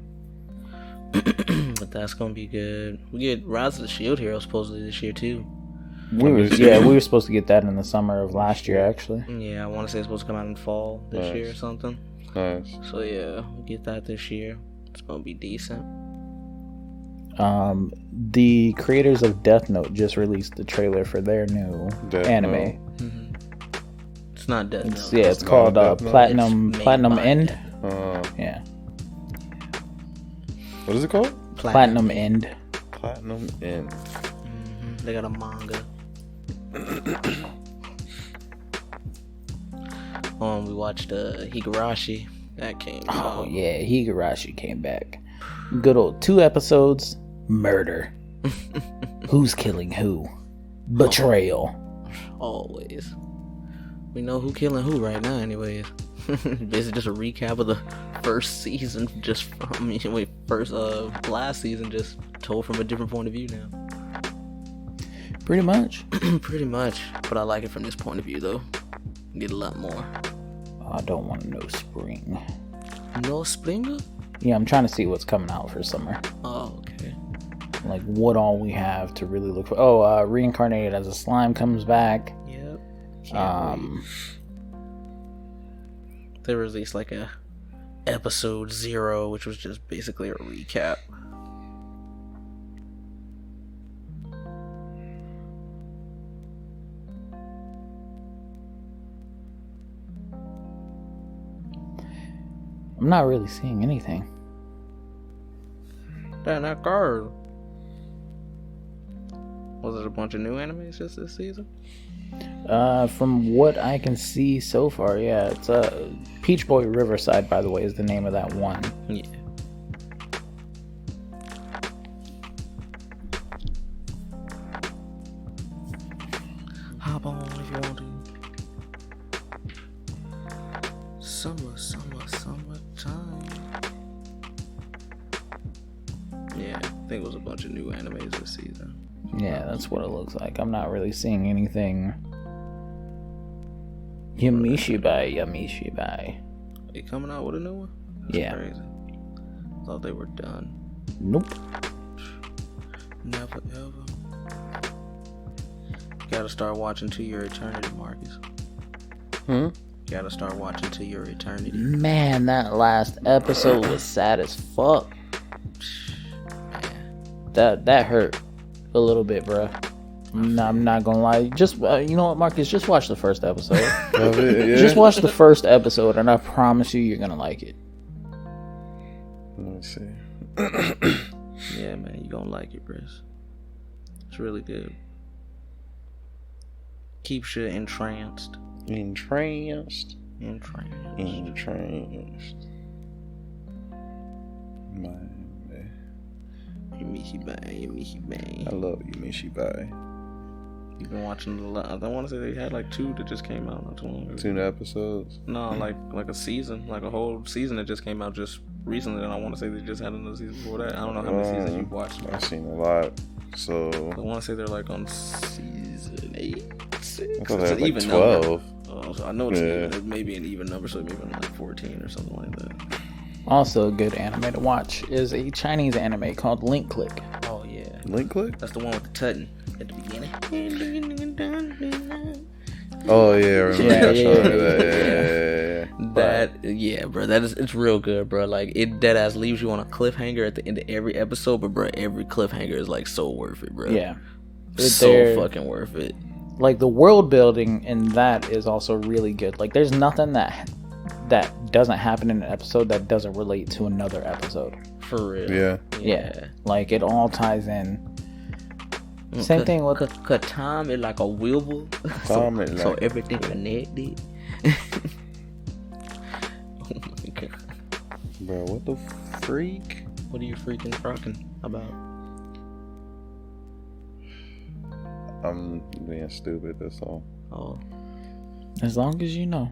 But that's going to be good. We get Rise of the Shield Hero supposedly this year too. We were supposed to get that in the summer of last year, actually. Yeah, I want to say it's supposed to come out in fall this year or something. Nice. So yeah, we'll get that this year. It's gonna be decent. The creators of Death Note just released the trailer for their new anime. Mm-hmm. It's not Death Note. It's called Platinum End. Yeah. What is it called? Platinum End. Platinum End. Mm-hmm. They got a manga. We watched Higurashi. That came out. Oh yeah, Higurashi came back. Good old 2 episodes. Murder. Who's killing who? Betrayal. Always. We know who killing who right now, anyways. Basically, just a recap of the first season, last season, just told from a different point of view now. Pretty much. Pretty much. But I like it from this point of view, though. Get a lot more. I don't want no spring. No spring? Yeah, I'm trying to see what's coming out for summer. Oh, okay. Like, what all we have to really look for. Oh, Reincarnated as a Slime comes back. Yep. They released like a episode 0, which was just basically a recap. I'm not really seeing anything. Damn, that card. Was it a bunch of new animes just this season? From what I can see so far, yeah. It's Peach Boy Riverside, by the way, is the name of that one. Yeah. Hop on if you want to. Summertime. Yeah, I think it was a bunch of new animes this season. Yeah, that's what it looks like. I'm not really seeing anything. Yamishibai. They coming out with a new one? That's crazy. Thought they were done. Nope. Never ever. Gotta start watching To Your Eternity, Marcus. Gotta start watching To Your Eternity. Man, that last episode was sad as fuck. That hurt a little bit, bruh. No, I'm not gonna lie. Just you know what, Marcus? Just watch the first episode. Just watch the first episode, and I promise you, you're gonna like it. Let me see. Yeah, man, you gonna like it, Briss. It's really good. Keeps you entranced. Entranced. Man. I love Yamishibai. You've been watching I want to say they had like 2 that just came out not too long ago. 2 episodes? No, like a season, like a whole season that just came out just recently, and I want to say they just had another season before that. I don't know how many seasons you've watched. I've seen a lot, so I want to say they're like on season 8, 6. I thought they were like 12. So I know it's maybe an even number, so maybe like 14 or something like that. Also, a good anime to watch is a Chinese anime called Link Click. Oh yeah, Link Click? That's the one with the tutting at the beginning. Oh yeah, bro, it's real good, bro. Like it dead ass leaves you on a cliffhanger at the end of every episode, but bro, every cliffhanger is like so worth it, bro. Yeah, so fucking worth it. Like the world building in that is also really good. Like there's nothing that doesn't happen in an episode that doesn't relate to another episode. For real. Yeah. Like it all ties in. Same thing with cause time is like a wheel, so everything connected. Oh my god, bro! What the freak? What are you freaking talking about? I'm being stupid. That's all. Oh, as long as you know.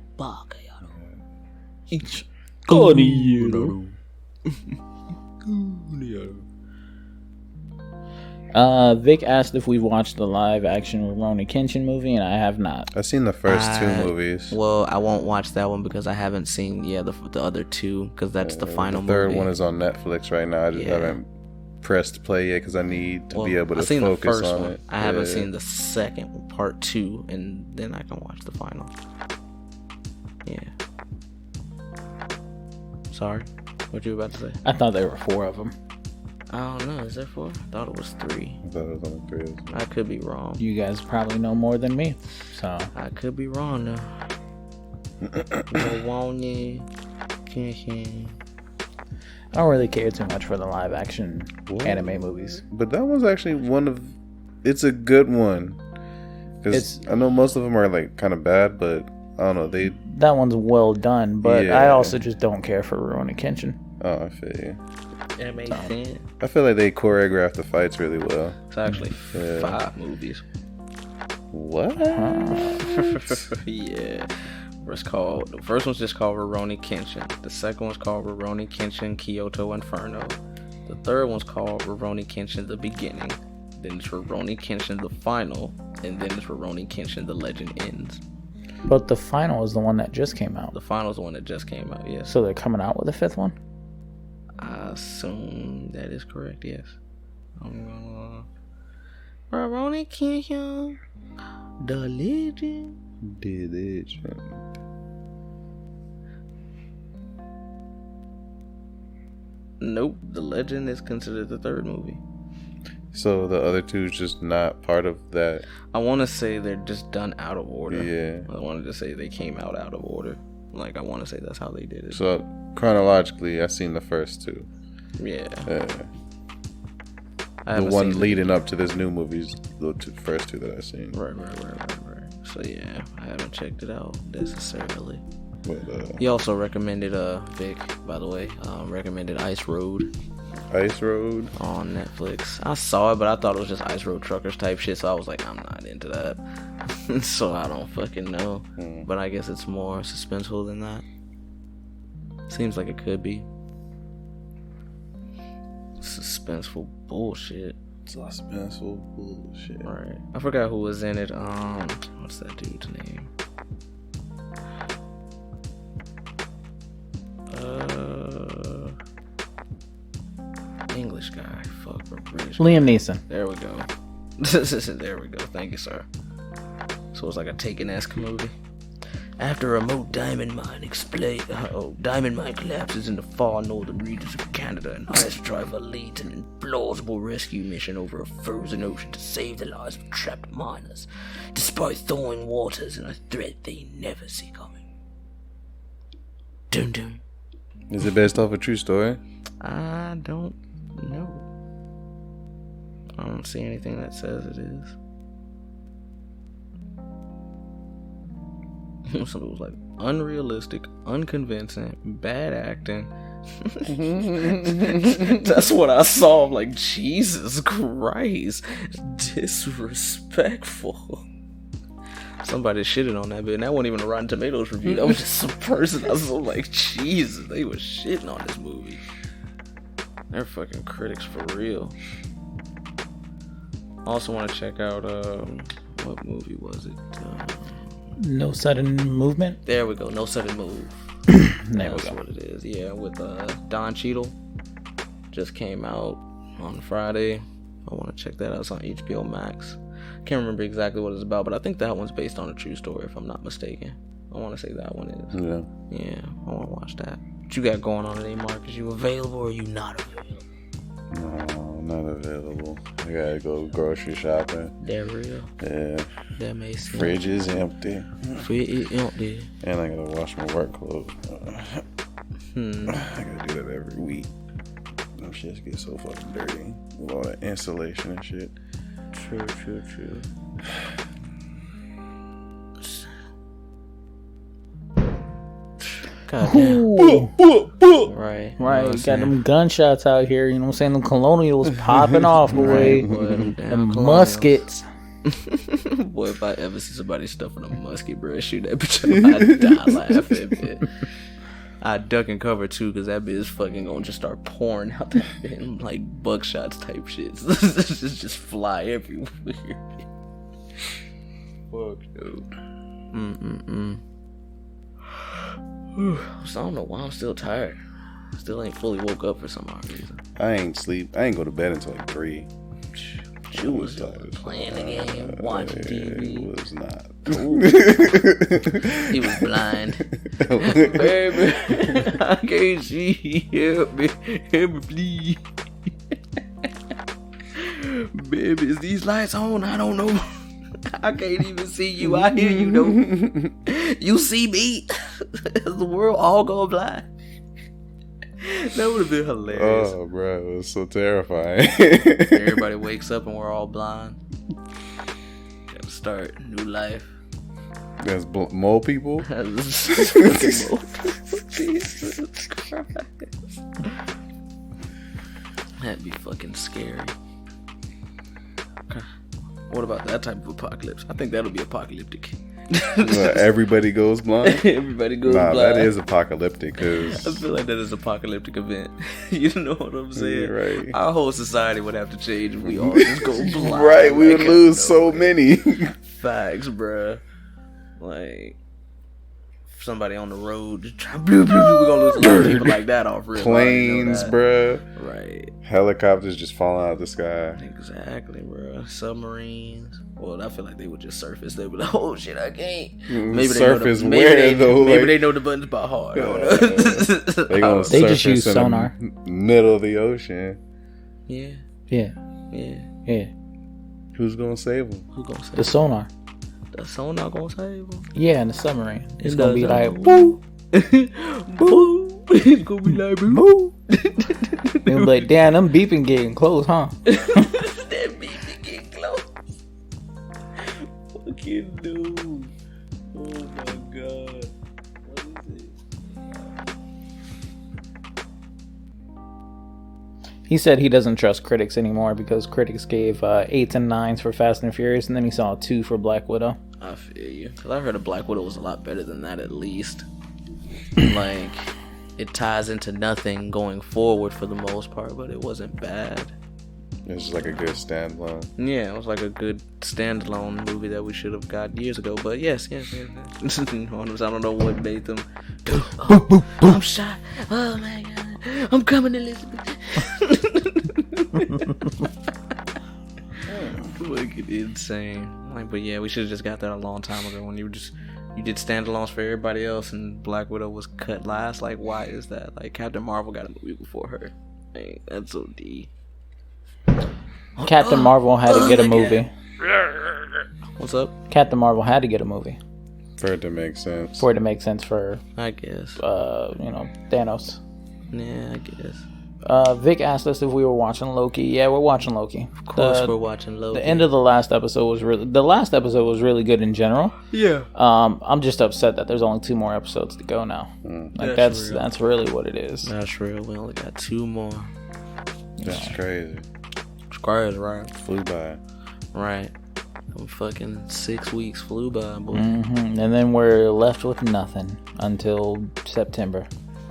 Vic asked if we've watched the live action Rurouni Kenshin movie, and I have not. I've seen the first 2 movies. Well, I won't watch that one because I haven't seen the other 2 because that's the final movie. The third movie. one is on Netflix right now. I just haven't pressed play yet because I need to be able to seen focus the first on one. it. I haven't seen the second one, part 2, and then I can watch the final. Yeah. Sorry, what you were about to say? I thought there were 4 of them. I don't know. Is there 4? I thought it was 3. I thought it was only 3. I could be wrong. You guys probably know more than me, so I could be wrong though. I don't really care too much for the live action anime movies. But that was actually one of. It's a good one. Because I know most of them are like kind of bad, but I don't know. That one's well done, but Yeah. I also just don't care for Rurouni Kenshin. Oh, I feel you. That makes sense. I feel like they choreographed the fights really well. It's actually 5 movies. What? Yeah. The first one's just called Rurouni Kenshin. The second one's called Rurouni Kenshin Kyoto Inferno. The third one's called Rurouni Kenshin The Beginning. Then it's Rurouni Kenshin The Final. And then it's Rurouni Kenshin The Legend Ends. But the final is the one that just came out. The final's the one that just came out, yes. So they're coming out with a 5th one? I assume that is correct, yes. Rurouni Kenshin The Legend. Nope, The Legend is considered the 3rd movie. So the other 2 is just not part of that. I want to say they're just done out of order. Yeah. I wanted to say they came out of order. Like, I want to say that's how they did it. So chronologically, I've seen the first 2. Yeah. The one leading up to this new movie's the first 2 that I've seen. Right. So yeah, I haven't checked it out necessarily. But, he also recommended Vic, by the way, recommended Ice Road. Ice Road on Netflix. I saw it, but I thought it was just Ice Road Truckers type shit, so I was like, I'm not into that. So I don't fucking know. But I guess it's more suspenseful than that. Seems like it could be. Suspenseful bullshit. Suspenseful bullshit. Right. I forgot who was in it. What's that dude's name? English guy. Fuck, or British. Liam Neeson. There we go. There we go. Thank you, sir. So it's like a Taken-esque movie. After a remote diamond mine collapses in the far northern regions of Canada, an ice driver leads an implausible rescue mission over a frozen ocean to save the lives of trapped miners, despite thawing waters and a threat they never see coming. Dun dun. Is it based off a true story? I don't know. I don't see anything that says it is. Something was like unrealistic, unconvincing, bad acting. That's what I saw. I'm like, Jesus Christ, disrespectful. Somebody shitted on that bit, and that wasn't even a Rotten Tomatoes review. That was just some person. I was so like, Jesus, they were shitting on this movie. They're fucking critics for real. I also want to check out what movie was it? No Sudden Movement. There we go. No Sudden Move. That's what it is. Yeah, with Don Cheadle. Just came out on Friday. I want to check that out. It's on HBO Max. Can't remember exactly what it's about, but I think that one's based on a true story, if I'm not mistaken. I want to say that one is. Yeah, I want to watch that. What you got going on today, Mark? Is you available or are you not available? No, not available. I gotta go grocery shopping. That real? Yeah. That makes sense. Fridge is empty. Fridge is empty. And I gotta wash my work clothes. I gotta do that every week. Them shits get so fucking dirty with all that insulation and shit. True. Ooh. Right. Got them gunshots out here, you know what I'm saying? Them colonials popping off, boy. Them muskets. Boy, if I ever see somebody stuffing a musket, bro, shoot that bitch up, I'd die laughing, bitch. I'd duck and cover too, because that bitch is fucking gonna just start pouring out that bit, like buckshots type shit. just fly everywhere. Fuck no. So I don't know why I'm still tired. Still ain't fully woke up for some odd reason. I ain't sleep. I ain't go to bed until like 3. You was playing the game, watching TV. It was not. He was blind. Baby, I can't see. Help me, please. Baby, is these lights on? I don't know. I can't even see you. I hear you though. You see me. The world all go blind. That would have been hilarious. Oh, bro, it was so terrifying. Everybody wakes up and we're all blind. Gotta start new life. There's mole people. Jesus Christ. That'd be fucking scary. What about that type of apocalypse? I think that'll be apocalyptic. Everybody goes blind. Everybody goes blind. That is apocalyptic. Cause I feel like that is an apocalyptic event. You know what I'm saying? Right. Our whole society would have to change if we all just go blind. Right, we would lose so many. Facts, bruh. Like, somebody on the road just try we're gonna lose a lot of people like that off real. Planes, bruh. Right. Helicopters just falling out of the sky. Exactly, bruh. Submarines. Well, I feel like they would just surface. They'd be like, "Oh shit, I can't." Maybe surface they know the, maybe they know the buttons by heart. They just use sonar. Middle of the ocean. Yeah. Who's gonna save them? Who gonna save The sonar. The sonar gonna save them? Yeah, in the submarine. It's It gonna does be that. like, boo. Boo. It's gonna be like boo. They'll be like, damn, them beeping getting close, huh? That beeping getting close. Fucking dude. Oh my god. What is it? He said he doesn't trust critics anymore because critics gave 8s and 9s for Fast and Furious, and then he saw a 2 for Black Widow. I feel you. Because I heard a Black Widow was a lot better than that, at least. Like, it ties into nothing going forward for the most part, but it wasn't bad. It's just like a good standalone. Yeah, it was like a good standalone movie that we should have got years ago. But yes. You know what I'm saying? I don't know what made them. Oh, I'm shot. Oh my god. I'm coming, Elizabeth. Fucking insane. Like, but yeah, we should have just got that a long time ago when you did standalones for everybody else and Black Widow was cut last. Like, why is that? Like, Captain Marvel got a movie before her. Like, that's so D. Captain Marvel had to get a movie. What's up? Captain Marvel had to get a movie For it to make sense. for it to make sense for, I guess. Thanos. Yeah, I guess. Vic asked us if we were watching Loki. Yeah, we're watching Loki. Of course, we're watching Loki. The end of the last episode was really good in general. Yeah. I'm just upset that there's only 2 more episodes to go now. Like that's really what it is. That's real. We only got 2 more. That's crazy. It's crazy, right? Flew by. Right. Fucking 6 weeks flew by, boy. And then we're left with nothing until September.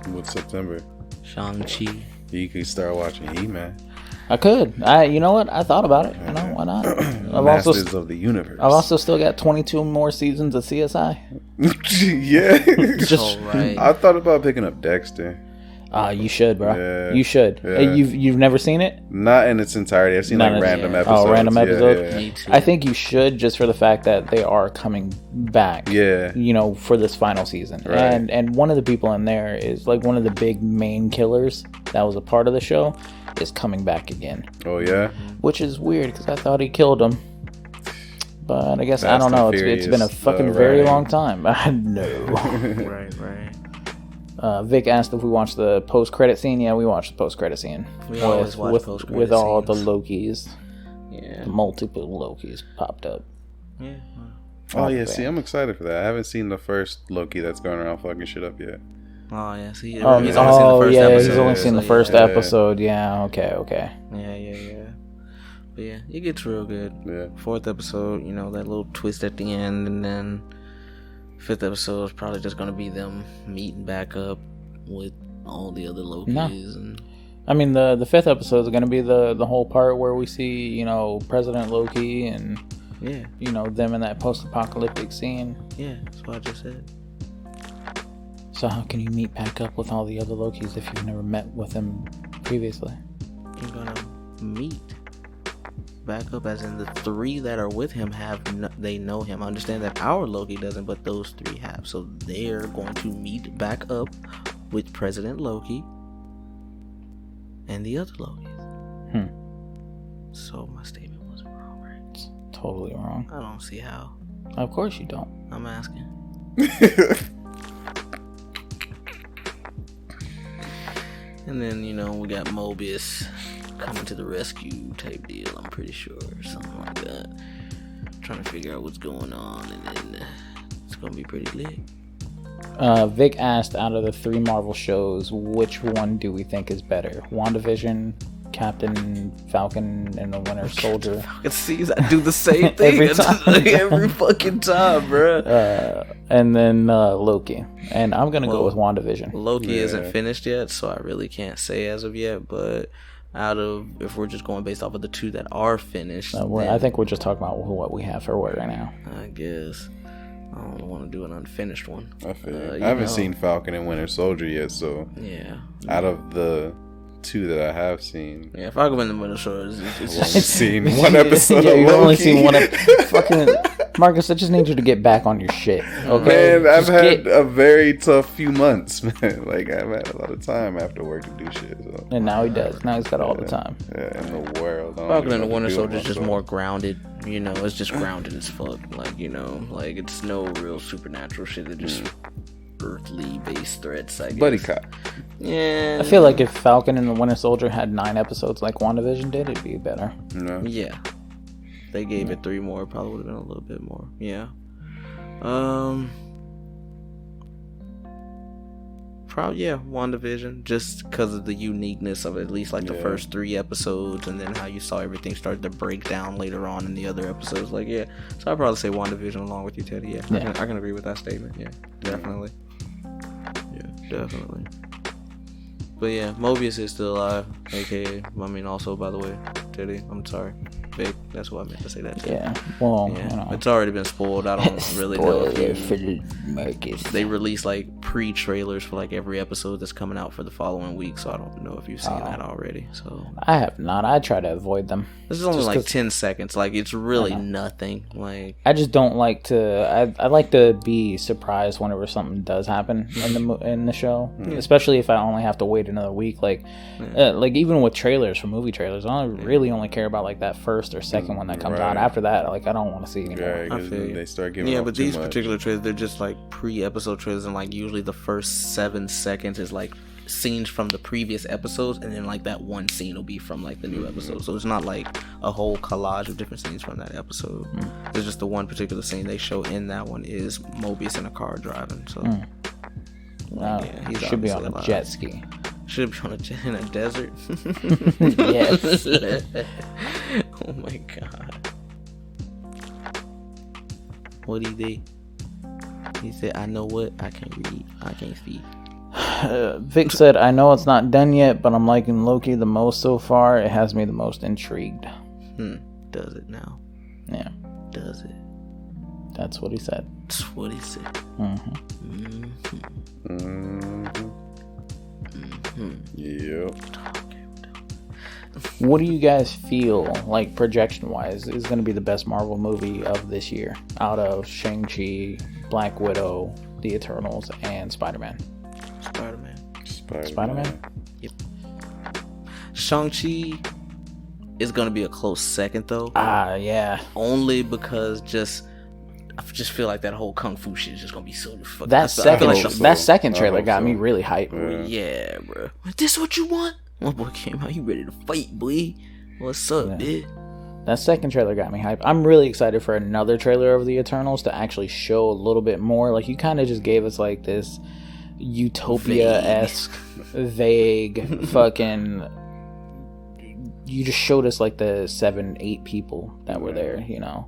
What's September? Shang-Chi. You could start watching He-Man. I could. You know what? I thought about it. Why not? Masters of the Universe. I've also still got 22 more seasons of CSI. Yeah. Just right. I thought about picking up Dexter. You should, bro. Yeah. You should. Yeah. You've never seen it? Not in its entirety. I've seen like random episodes. Oh, random episodes. Yeah. Me too. I think you should, just for the fact that they are coming back. Yeah. For this final season. Right. And one of the people in there is like one of the big main killers that was a part of the show is coming back again. Oh yeah. Which is weird because I thought he killed him. But I guess Fast I don't know. and It's been a Furious, fucking very long time. I know. Right. Vic asked if we watched the post-credit scene. Yeah, we watched the post-credit scene. We always watch post-credit with all scenes. the Lokis. Yeah. The multiple Lokis popped up. Yeah. Oh yeah. See, I'm excited for that. I haven't seen the first Loki that's going around fucking shit up yet. Oh yeah. See, He's only seen the first episode. He's only seen the first episode. Yeah. Okay. Yeah. But yeah, it gets real good. Yeah. 4th episode, that little twist at the end, and then 5th episode is probably just gonna be them meeting back up with all the other Lokis. No. And I mean, the 5th episode is going to be the whole part where we see, President Loki and, yeah, them in that post-apocalyptic scene. yeah, that's what I just said. So how can you meet back up with all the other Lokis if you've never met with them previously? gonna meet back up, as in the 3 that are with him they know him. I understand that our Loki doesn't, but those 3 have. So they're going to meet back up with President Loki and the other Lokis. So my statement wasn't wrong, right? It's totally wrong. I don't see how. Of course you don't. I'm asking. And then, we got Mobius coming to the rescue type deal, I'm pretty sure. Something like that. Trying to figure out what's going on, and then it's going to be pretty lit. Vic asked, out of the 3 Marvel shows, which one do we think is better? WandaVision, Captain Falcon, and the Winter Soldier? Falcon sees I do the same thing every fucking time, bro. And then Loki. And I'm going to go with WandaVision. Loki isn't finished yet, so I really can't say as of yet, but if we're just going based off of the 2 that are finished, I think we're just talking about what we have for right now. I guess. I don't want to do an unfinished one. I haven't seen Falcon and Winter Soldier yet, so yeah. Out of the 2 that I have seen, Falcon and Winter Soldier, I've only seen 1 episode. You've only seen 1 episode. Fucking Marcus, I just need you to get back on your shit. Okay, man, I've had a very tough few months, man. Like I've had a lot of time after work to do shit. So. And now he does. Now he's got all the time. Yeah, in the world. Falcon and the Winter Soldier is just more grounded. It's just grounded as fuck. Like it's no real supernatural shit. They're just earthly based threats, I guess. Buddy cop. Yeah. I feel like if Falcon and the Winter Soldier had 9 episodes like WandaVision did, it'd be better. No. Yeah. They gave it 3 more, probably would have been a little bit more. Yeah. Probably, WandaVision, just because of the uniqueness of at least like the first 3 episodes, and then how you saw everything start to break down later on in the other episodes. So I'd probably say WandaVision along with you, Teddy. I can agree with that statement. Yeah, definitely. Yeah, definitely. But Mobius is still alive, aka, also, by the way, Teddy, I'm sorry. Vic, that's what I meant to say that. Yeah, well, it's already been spoiled. I don't really know Marcus. They release like pre-trailers for like every episode that's coming out for the following week, so I don't know if you've seen that already. So I have not. I try to avoid them. This is only like 10 seconds. Like it's really nothing. Like I just don't like to. I like to be surprised whenever something does happen in the show, especially if I only have to wait another week. Like even with trailers for movie trailers, I really only care about like that first or second one that comes out. After that, like I don't want to see anymore. I feel they start giving but these particular trailers, they're just like pre-episode trailers, and like usually the first 7 seconds is like scenes from the previous episodes, and then like that one scene will be from like the new episode. So it's not like a whole collage of different scenes from that episode. It's just the one particular scene they show in that one is Mobius in a car driving. So he should be on a jet ski. Should be on in a desert. Yes. Oh my god. What did he do? He said, I know what? I can't read. I can't speak. Vic said, I know it's not done yet, but I'm liking Loki the most so far. It has me the most intrigued. Does it now? Yeah. Does it? That's what he said. That's what he said. Yep. What do you guys feel like projection wise is going to be the best Marvel movie of this year out of Shang-Chi, Black Widow, The Eternals, and Spider-Man? Spider-Man? Yep. Shang-Chi is going to be a close second though. Yeah. Only because I just feel like that whole kung fu shit is just gonna be so fucking. That second trailer got me really hyped. Yeah, bro. This what you want? My boy came out. He ready to fight, boy. What's up, dude? That second trailer got me hyped. I'm really excited for another trailer of the Eternals to actually show a little bit more. Like you kind of just gave us like this Utopia-esque, vague fucking. You just showed us like the 7-8 people that were there, Yeah.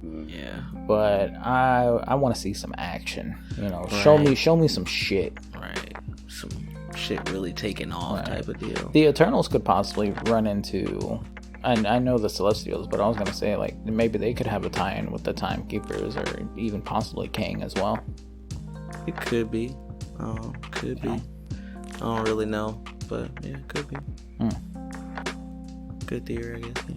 But I want to see some action, Right. Show me some shit. Right. Some shit really taking off type of deal. The Eternals could possibly run into, and I know the Celestials, but I was gonna say like maybe they could have a tie-in with the Timekeepers or even possibly Kang as well. It could be. Could be. I don't really know, but yeah, it could be. Good theory, I guess. Yeah.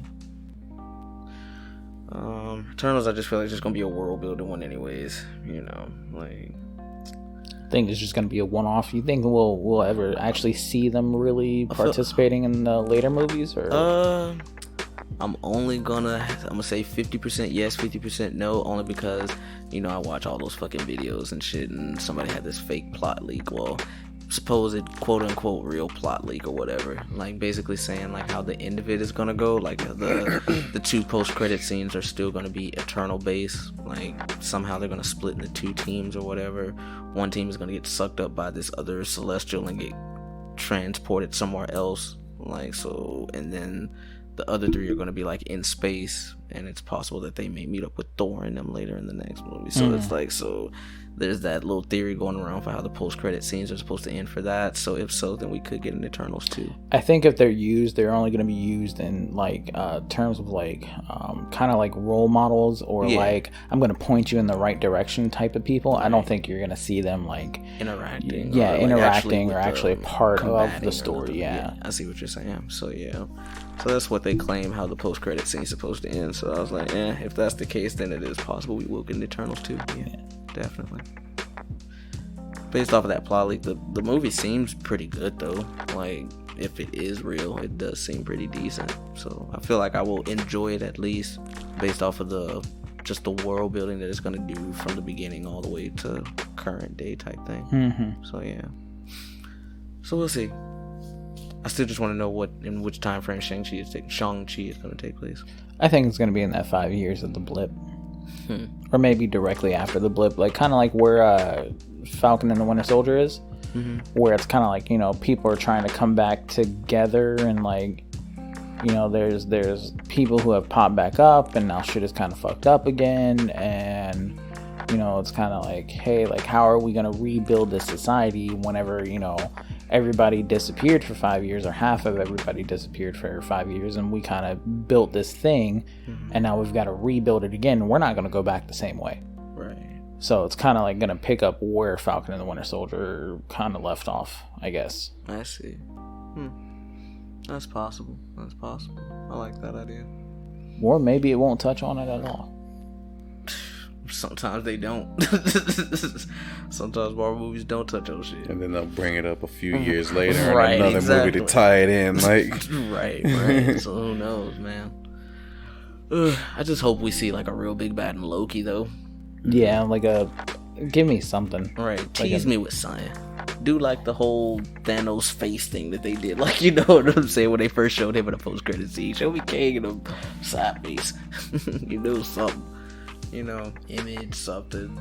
Eternals, I just feel like it's just gonna be a world building one, anyways. You know, like. I think it's just gonna be a one-off. You think we'll ever actually see them really participating in the later movies, or? I'm gonna say 50% yes, 50% no, only because, you know, I watch all those fucking videos and shit, and somebody had this fake plot leak. Well, supposed quote unquote real plot leak or whatever, like basically saying like how the end of it is gonna go, like the two post-credit scenes are still gonna be Eternal base, like somehow they're gonna split into two teams or whatever. One team is gonna get sucked up by this other celestial and get transported somewhere else, like, so, and then the other three are going to be like in space, and it's possible that they may meet up with Thor and them later in the next movie. So it's like, so there's that little theory going around for how the post-credit scenes are supposed to end for that. So if so, then we could get an Eternals too. I think if they're used, they're only going to be used in like terms of like kind of like role models, or like I'm going to point you in the right direction type of people. Right. I don't think you're going to see them like interacting. Yeah, or interacting, or actually a part of the story. Yeah, I see what you're saying. So yeah. So that's what they claim how the post-credit scene is supposed to end. So I was like, if that's the case, then it is possible we will get an Eternals too. Yeah, definitely. Based off of that plot leak, the movie seems pretty good though. Like, if it is real, it does seem pretty decent. So I feel like I will enjoy it, at least based off of the world building that it's gonna do from the beginning all the way to current day type thing. Mm-hmm. So yeah. So we'll see. I still just want to know in which time frame Shang-Chi is going to take place. I think it's going to be in that 5 years of the blip. Or maybe directly after the blip. Like, kind of like where Falcon and the Winter Soldier is. Mm-hmm. Where it's kind of like, you know, people are trying to come back together, and like, you know, there's people who have popped back up, and now shit is kind of fucked up again. And, you know, it's kind of like, hey, like, how are we going to rebuild this society whenever, you know, everybody disappeared for 5 years, or half of everybody disappeared for 5 years, and we kind of built this thing, and now we've got to rebuild it again. We're not going to go back the same way. Right. So it's kind of like going to pick up where Falcon and the Winter Soldier kind of left off, I guess. I see. That's possible. I like that idea. Or maybe it won't touch on it at all. Sometimes they don't. Sometimes Marvel movies don't touch on shit, and then they'll bring it up a few years later right, in another movie to tie it in. Like, right. So who knows, man? I just hope we see like a real big bad in Loki, though. Yeah, like give me something. Right, tease me with something. Do like the whole Thanos face thing that they did. Like, you know what I'm saying, when they first showed him in a post-credit scene. Show me King and a side face. You know, something. You know, image, something.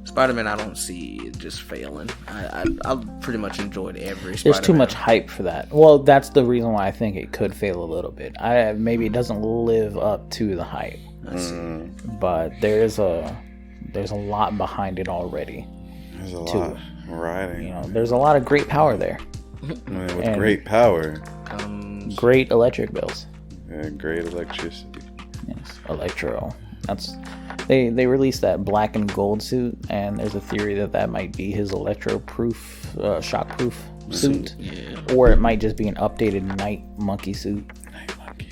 Spider-Man, I don't see it just failing. I pretty much enjoyed every Spider-Man. There's too much hype for that. Well, that's the reason why I think it could fail a little bit. Maybe it doesn't live up to the hype. I see. But there's a lot behind it already. There's a lot riding. You know, there's a lot of great power there. With great power comes great electric bills. Yeah, great electricity. Yes, Electro. They released that black and gold suit, and there's a theory that might be his electro-proof, shock-proof suit. Yeah. Or it might just be an updated Night Monkey suit. Night Monkey.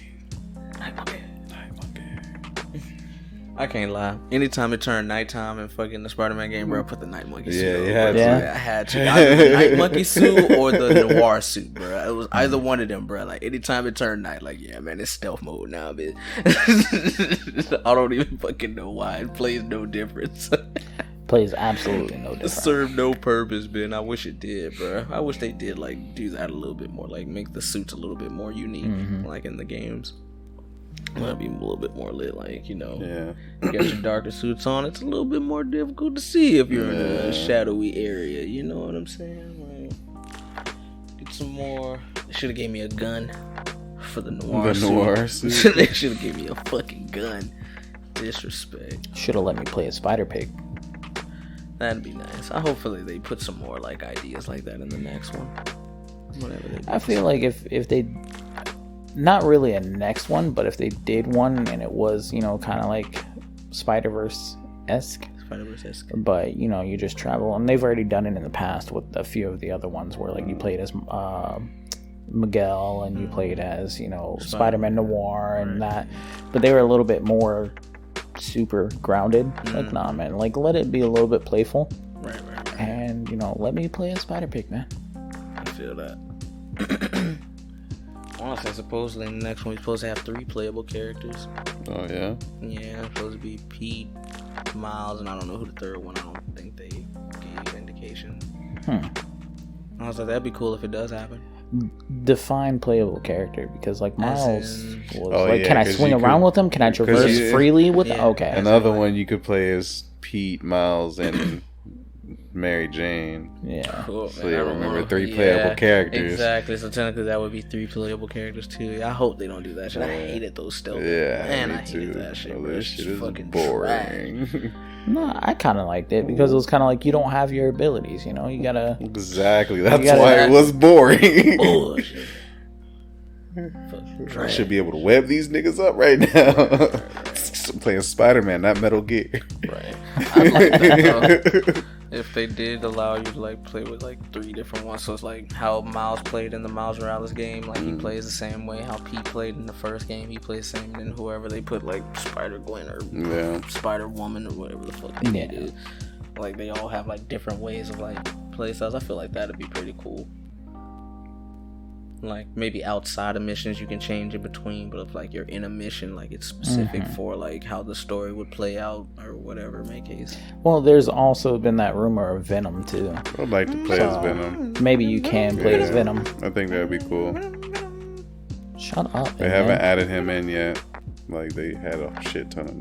I can't lie. Anytime it turned nighttime in fucking the Spider-Man game, bro, I put the Night Monkey suit on. You had to. Yeah, I had to. Either the Night Monkey suit or the Noir suit, bro. It was either one of them, bro. Like, anytime it turned night, like, yeah, man, it's stealth mode now, man. I don't even fucking know why. It plays no difference. Plays absolutely no difference. It served no purpose, man. I wish it did, bro. I wish they did, like, do that a little bit more. Like, make the suits a little bit more unique, like in the games. That'd be a little bit more lit, like, you know. Yeah. You got your darker suits on, it's a little bit more difficult to see if you're in a shadowy area. You know what I'm saying? Like, get some more. They should have gave me a gun for the Noir suit. They should have gave me a fucking gun. Disrespect. Should have let me play a Spider Pig. That'd be nice. Hopefully they put some more like ideas like that in the next one. Whatever they do. I feel like if they, not really a next one, but if they did one and it was, you know, kind of like Spider-Verse-esque. But, you know, you just travel, and they've already done it in the past with a few of the other ones where, like, you played as Miguel, and you played as, Spider-Man Noir and that. But they were a little bit more super grounded. Like, nah, man. Like, let it be a little bit playful. Right. And, let me play as Spider-Pig, man. I feel that. Honestly, supposedly in the next one, we're supposed to have 3 playable characters. Oh, yeah? Yeah, it's supposed to be Pete, Miles, and I don't know who the third one. I don't think they gave indication. I was like, that'd be cool if it does happen. Define playable character, because like Miles was like, can I swing around with him? Can I traverse freely with him? Okay. Another one you could play as Pete, Miles, and Mary Jane. Yeah. Cool, so yeah, remember 3 playable characters. Exactly. So technically that would be 3 playable characters too. I hope they don't do that shit. I hated those stealth. Yeah, man, me I hated too. that shit. Oh, Bro. this shit is fucking boring. No, I kind of liked it because it was kind of like you don't have your abilities. You gotta. Exactly. That's why it was boring. Bullshit. I should be able to web these niggas up right now. I'm playing Spider-Man, not Metal Gear. Right. I'd like that, if they did allow you to like play with like 3 different ones, so it's like how Miles played in the Miles Morales game, like he plays the same way. How Pete played in the first game, he plays the same. And whoever they put like Spider Gwen or Spider Woman or whatever the fuck they do, like they all have like different ways of like play styles. I feel like that'd be pretty cool. Like maybe outside of missions you can change in between, but if like you're in a mission, like it's specific for like how the story would play out or whatever may case. Well, there's also been that rumor of Venom too. I'd like to play as Venom. Maybe you can play as Venom. I think that'd be cool. Shut up. They haven't added him in yet. Like they had a shit ton of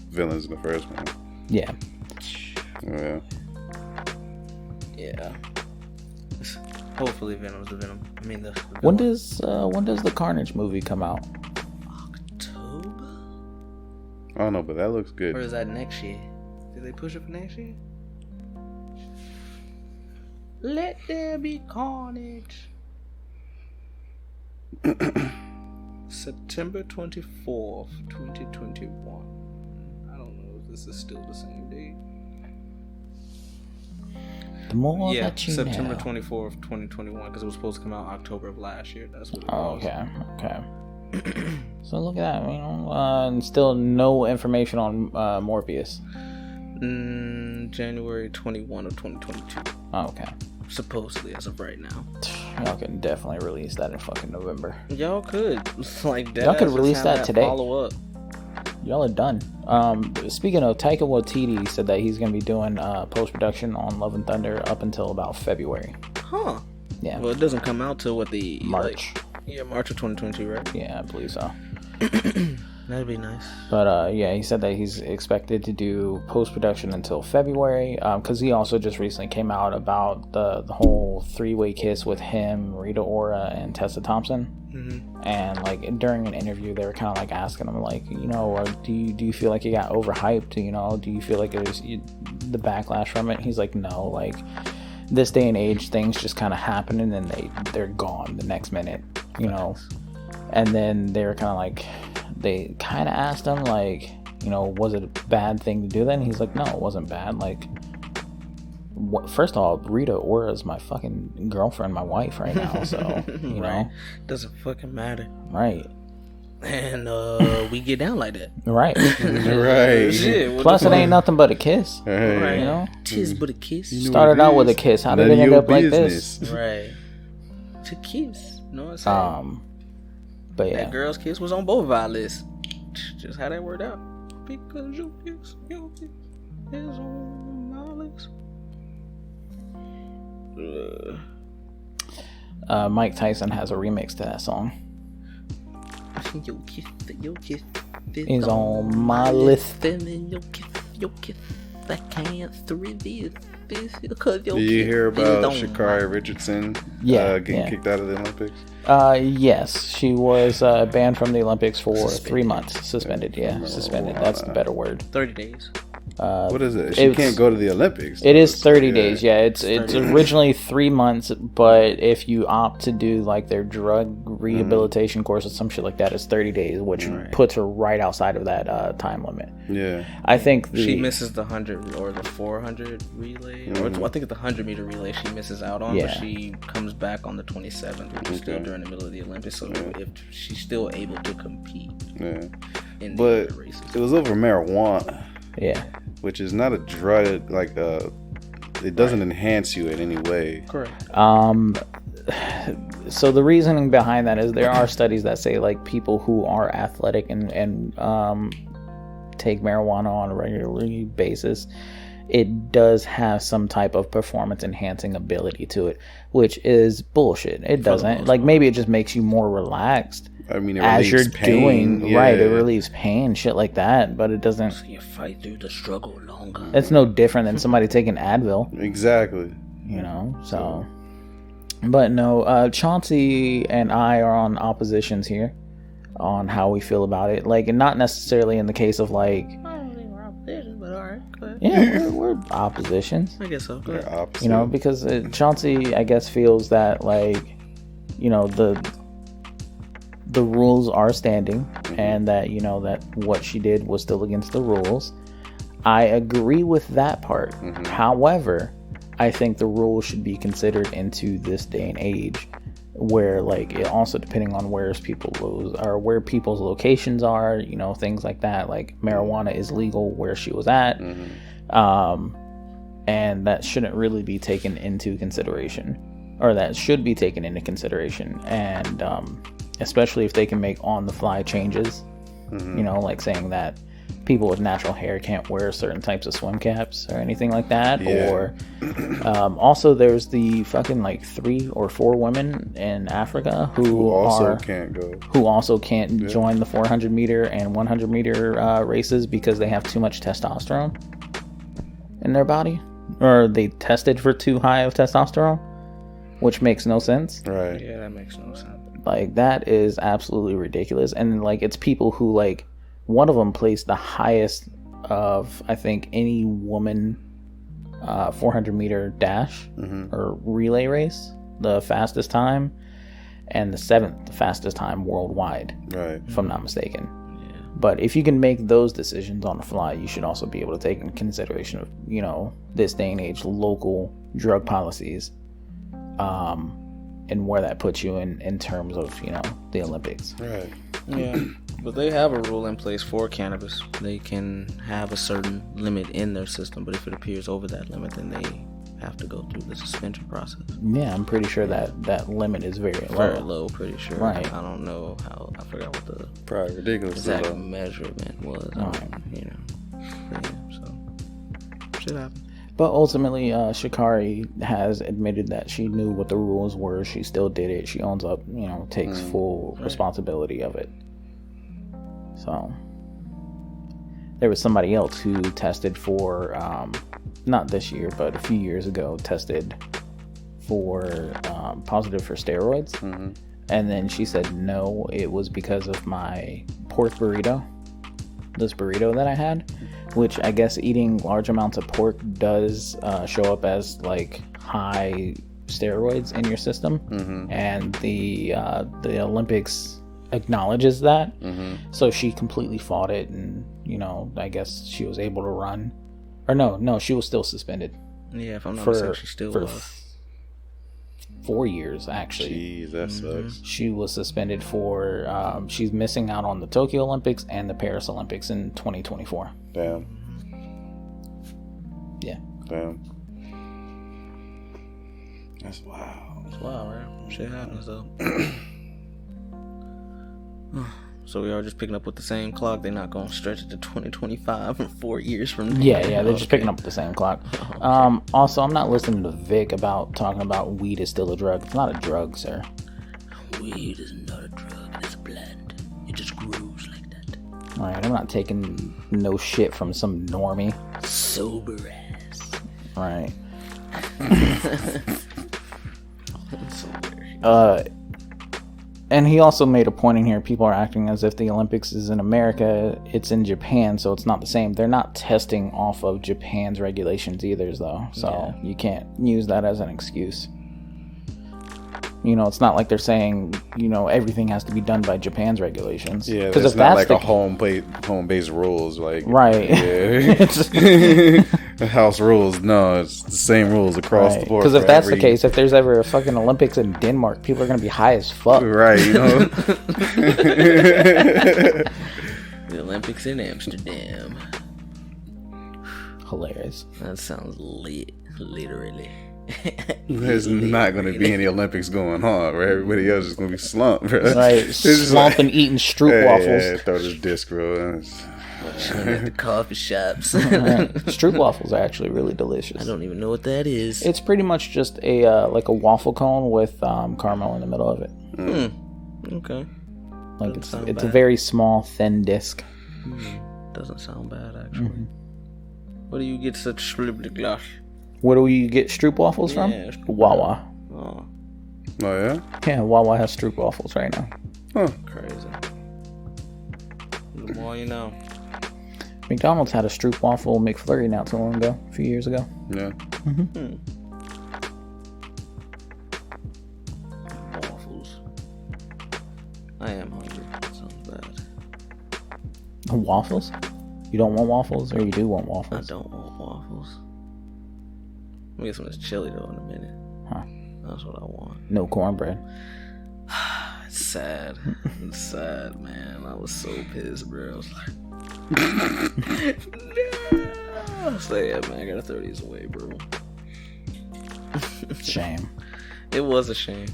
villains in the first one. Yeah. Yeah. Hopefully Venom's the Venom. I mean the when does the Carnage movie come out? October? I don't know, but that looks good. Or is that next year? Did they push it for next year? Let there be carnage. September 24th, 2021. I don't know if this is still the same date. The more that you September know. 24th, 2021, because it was supposed to come out October of last year. That's what it was. Okay. So look at that, and still no information on Morbius. January 21 of 2022. Okay. Supposedly, as of right now. Y'all can definitely release that in fucking November. Y'all could. Like, y'all could release that today. Follow up. Y'all are done. Speaking of, Taika Waititi said that he's going to be doing post-production on Love and Thunder up until about February. Huh. Yeah. Well, it doesn't come out till what, the... March. March of 2022, right? Yeah, I believe so. That'd be nice. But, he said that he's expected to do post-production until February, because he also just recently came out about the whole 3-way kiss with him, Rita Ora, and Tessa Thompson. Mm-hmm. And, like, during an interview, they were kind of, like, asking him, like, do you feel like it got overhyped? Do you feel like it was the backlash from it? He's like, no, like, this day and age, things just kind of happen, and then they're gone the next minute, And then they were kind of like... They kind of asked him, like, was it a bad thing to do that? And he's like, no, it wasn't bad. Like, first of all, Rita Ora is my fucking girlfriend, my wife right now. So, you know. Doesn't fucking matter. Right. And we get down like that. Right. Right. Shit, Plus, it ain't nothing but a kiss. Right. Tis but a kiss. Started out with a kiss. How did it end up like this? Right. To kiss. You know what I'm saying? But yeah. That girl's kiss was on both of our lists. Just how that worked out. Because your kiss is on my list. Mike Tyson has a remix to that song. Your kiss is on my list. And then your kiss, I can't resist. Did you hear about Sha'Carri Richardson getting kicked out of the Olympics? Yes, she was banned from the Olympics for 3 months. Suspended, yeah. Suspended, that's the better word. 30 days. What is it? She can't go to the Olympics. It is 30 days. Yeah, it's originally 3 months, but if you opt to do like their drug rehabilitation course or some shit like that, it's 30 days, which puts her right outside of that time limit. Yeah, I think she misses the 100 or the 400 relay, or I think it's the 100-meter relay she misses out on, but she comes back on the 27th, which is still during the middle of the Olympics. So if she's still able to compete, in the other races. It was over marijuana. Yeah. Which is not a drug, like it doesn't enhance you in any way. Correct. So the reasoning behind that is there are studies that say like people who are athletic and take marijuana on a regular basis, it does have some type of performance enhancing ability to it, which is bullshit. It doesn't. Like maybe it just makes you more relaxed. I mean, it as you're pain. doing right, it relieves pain, shit like that. But it doesn't. So you fight through the struggle longer. It's no different than somebody taking Advil. Exactly. You know, so. But no, Chauncey and I are on oppositions here on how we feel about it. Like, and not necessarily in the case of like. I don't think we're oppositions, but alright, go ahead. Yeah, we're oppositions. I guess so. Go ahead. Opposite. You know, because Chauncey, I guess, feels that like, you know, the rules are standing and that, you know, that what she did was still against the rules. I agree with that part. However, I think the rules should be considered into this day and age where like it also depending on where people's locations are, you know, things like that. Like marijuana is legal where she was at. And that shouldn't really be taken into consideration, or that should be taken into consideration. And especially if they can make on-the-fly changes, you know, like saying that people with natural hair can't wear certain types of swim caps or anything like that. Or also there's the fucking like 3 or 4 women in Africa who also can't join the 400 meter and 100 meter races because they have too much testosterone in their body, or they tested for too high of testosterone, which makes no sense. Right. Yeah, that makes no sense. Like, that is absolutely ridiculous. And like, it's people who like, one of them placed the highest of, I think, any woman 400 meter dash or relay race, the fastest time, and the 7th fastest time worldwide, right, if I'm not mistaken. But if you can make those decisions on the fly, you should also be able to take in consideration of, you know, this day and age local drug policies, and where that puts you in terms of, you know, the Olympics. Right. Yeah. But they have a rule in place for cannabis. They can have a certain limit in their system, but if it appears over that limit, then they have to go through the suspension process. Yeah, I'm pretty sure that limit is very low. Very low, pretty sure. Right. I don't know how. I forgot what the probably ridiculous exact measurement was. You know. But yeah, so shit happens. But ultimately, Sha'Carri has admitted that she knew what the rules were. She still did it. She owns up, you know, takes full responsibility of it. So there was somebody else who tested for, not this year, but a few years ago, tested for positive for steroids. And then she said, no, it was because of my pork burrito. This burrito that I had, which I guess eating large amounts of pork does show up as like high steroids in your system. And the Olympics acknowledges that. So she completely fought it, and, you know, I guess she was able to run. Or no, she was still suspended. Yeah, if I'm not mistaken, she still was. 4 years, actually. Jeez, that sucks. She was suspended for, she's missing out on the Tokyo Olympics and the Paris Olympics in 2024. Damn. Yeah. Damn. That's wild. That's wild, right? Shit happens, though. So we are just picking up with the same clock. They're not going to stretch it to 2025 and 4 years from now. Yeah, they're just picking up with the same clock. Also, I'm not listening to Vic about talking about weed is still a drug. It's not a drug, sir. Weed is not a drug. It's a blend. It just grows like that. All right, I'm not taking no shit from some normie. Sober ass. All right. And he also made a point in here. People are acting as if the Olympics is in America. It's in Japan, so it's not the same. They're not testing off of Japan's regulations either, though. So you can't use that as an excuse. You know, it's not like they're saying, you know, everything has to be done by Japan's regulations. Yeah, because it's not like a home-based rules. Like, right. Yeah. House rules. No, it's the same rules across the board. Because if that's the case, if there's ever a fucking Olympics in Denmark, people are going to be high as fuck. Right, you know? The Olympics in Amsterdam. Hilarious. That sounds lit, literally. There's not going to be any Olympics going on, right? Everybody else is going to be slumped, bro. Right, slumping, eating Stroop waffles. Yeah, throw this disc, bro. Chilling at the coffee shops. Stroop waffles are actually really delicious. I don't even know what that is. It's pretty much just a like a waffle cone with caramel in the middle of it. Okay. Like it's a very small, thin disc. Doesn't sound bad, actually. Where do you get such glass? Where do you get Stroop waffles from? Wawa. Oh, yeah? Yeah, Wawa has Stroop waffles right now. Huh. crazy. The more you know. McDonald's had a Stroop waffle McFlurry not too long ago, a few years ago. Yeah. Waffles. I am hungry. That sounds bad. Waffles? You don't want waffles, or you do want waffles? I don't want waffles. I'm gonna get some of this chili though in a minute. Huh. That's what I want. No cornbread. It's sad. It's sad, man. I was so pissed, bro. I was like, no. So yeah, man, I gotta throw these away, bro. Shame. It was a shame.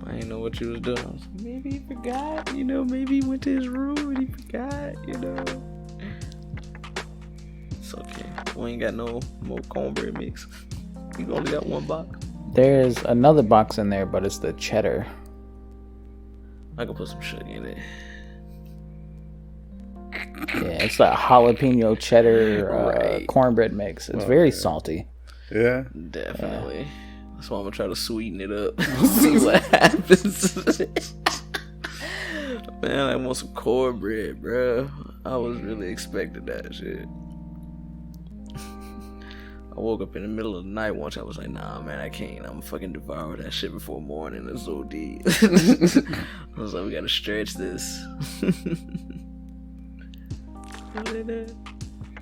I didn't know what you was doing. I was like, maybe he forgot, you know, maybe he went to his room and he forgot, you know. It's okay. We ain't got no more cornbread mix. You only got one box. There's another box in there, but it's the cheddar. I can put some sugar in it. Yeah, it's that jalapeno cheddar cornbread mix. It's very salty. Yeah? Definitely. That's why I'm gonna try to sweeten it up. See what happens. Man, I want some cornbread, bro. I was really expecting that shit. I woke up in the middle of the night once. I was like, nah, man, I can't. I'm fucking devour that shit before morning. It's OD. I was like, we gotta stretch this.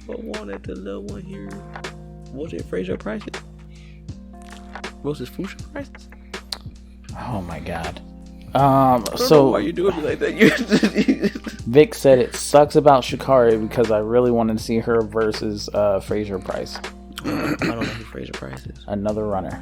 What wanted the little one here? Was it Fraser Prices? Was it Fuchsia Prices? Oh my god. So why you doing me like that? Vic said it sucks about Sha'Carri because I really wanted to see her versus Fraser Price. I don't know who Fraser Price is. Another runner.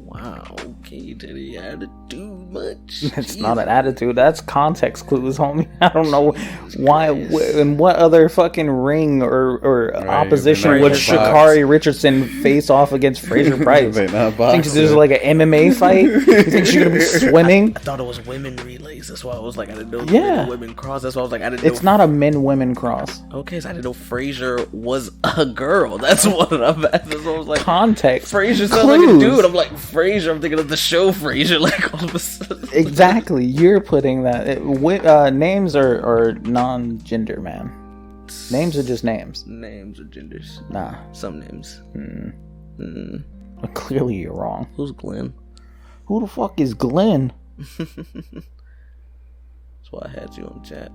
Wow, okay, did he had to do much? It's not an attitude. That's context clues, homie. I don't know why. In what other fucking ring or opposition would Sha'Carri Richardson face off against Fraser Price? Think this is like an MMA fight? You think she's gonna be swimming? I thought it was women relays. That's why I was like, I didn't know Yeah. women cross. That's why I was like, I didn't know. It's not a men-women cross. Okay, so I didn't know Fraser was a girl. That's what I'm at. That's what I was like. Context. Fraser sounds like a dude. I'm like, Fraser. I'm thinking of the show Fraser. Like all of a sudden. Exactly. You're putting that. Names are non-gender, man. Names are just names. Names or genders. Nah. Some names. Well, clearly you're wrong. Who's Glenn? Who the fuck is Glenn? That's why I had you on chat.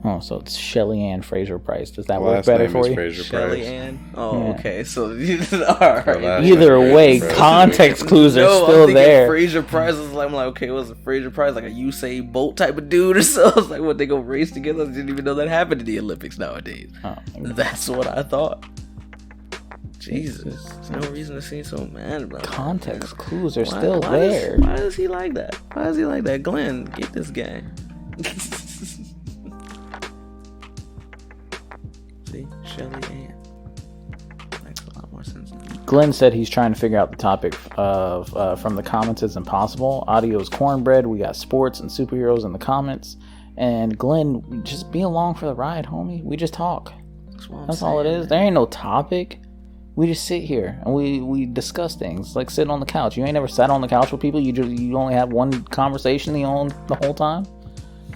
Oh, so it's Shelly Ann Fraser Price. Does that work better for you? Shelly Ann? Oh, yeah. Okay. So, alright. Either way, context clues are still there. Fraser Price is like, I'm like, okay, what's a Fraser Price? Like a Usain Bolt type of dude or so? I was like, what, they go race together? I didn't even know that happened in the Olympics nowadays. Oh, that's what I thought. Jesus. There's no reason to seem so mad about context clues are still there. Why does he like that? Why is he like that? Glenn, get this guy. See, Shelly Ann. Makes a lot more sense now. Glenn said he's trying to figure out the topic of from the comments is impossible. Audio's cornbread. We got sports and superheroes in the comments. And Glenn, just be along for the ride, homie. We just talk. That's all it is. There ain't no topic. We just sit here and we discuss things, like sitting on the couch. You ain't never sat on the couch with people. You only have one conversation the whole time.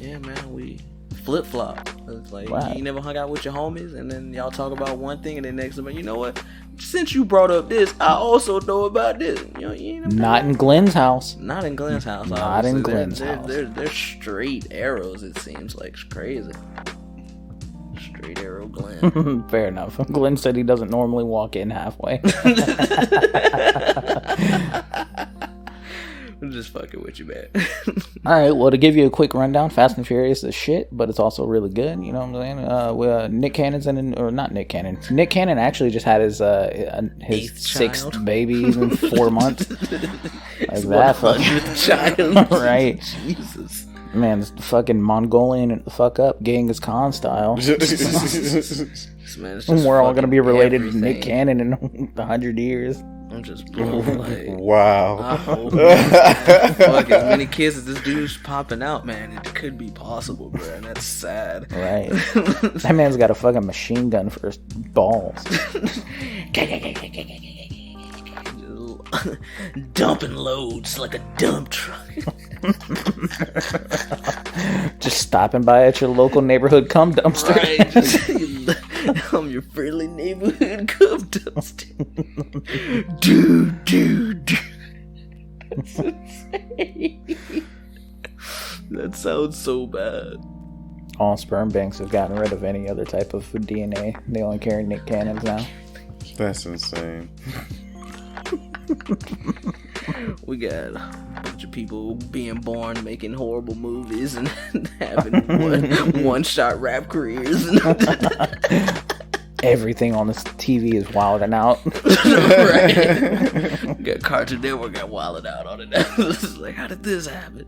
Yeah, man, we flip flop. It's like you never hung out with your homies, and then y'all talk about one thing, and then next time, you know what? Since you brought up this, I also know about this. You know, not in Glenn's house. Not in Glenn's house. Not in Glenn's house. They're straight arrows. It seems like it's crazy. Straight arrow Glenn. Fair enough. Glenn said he doesn't normally walk in halfway. I'm just fucking with you, man. Alright, well, to give you a quick rundown, Fast and Furious is shit, but it's also really good, you know what I'm saying? Nick Cannon's or not Nick Cannon. Nick Cannon actually just had his sixth baby in 4 months. Like that. 100th child. Right. Jesus. Man, this fucking Mongolian fuck up Genghis Khan style. Man, we're all gonna be related to Nick Cannon in 100 years. I'm just blown. Like, wow. I hope fuck as many kids as this dude's popping out, man. It could be possible, bro. And that's sad. Right. That man's got a fucking machine gun for his balls. Dumping loads like a dump truck. Just stopping by at your local neighborhood cum dumpster. Right, I'm your friendly neighborhood cum dumpster. Dude. That sounds so bad. All sperm banks have gotten rid of any other type of DNA. They only carry Nick Cannons now. That's insane. We got a bunch of people being born making horrible movies and having one-shot rap careers. Everything on this TV is wilding out. Right. We got Cartoon Network got wilding out on it. It's like, how did this happen?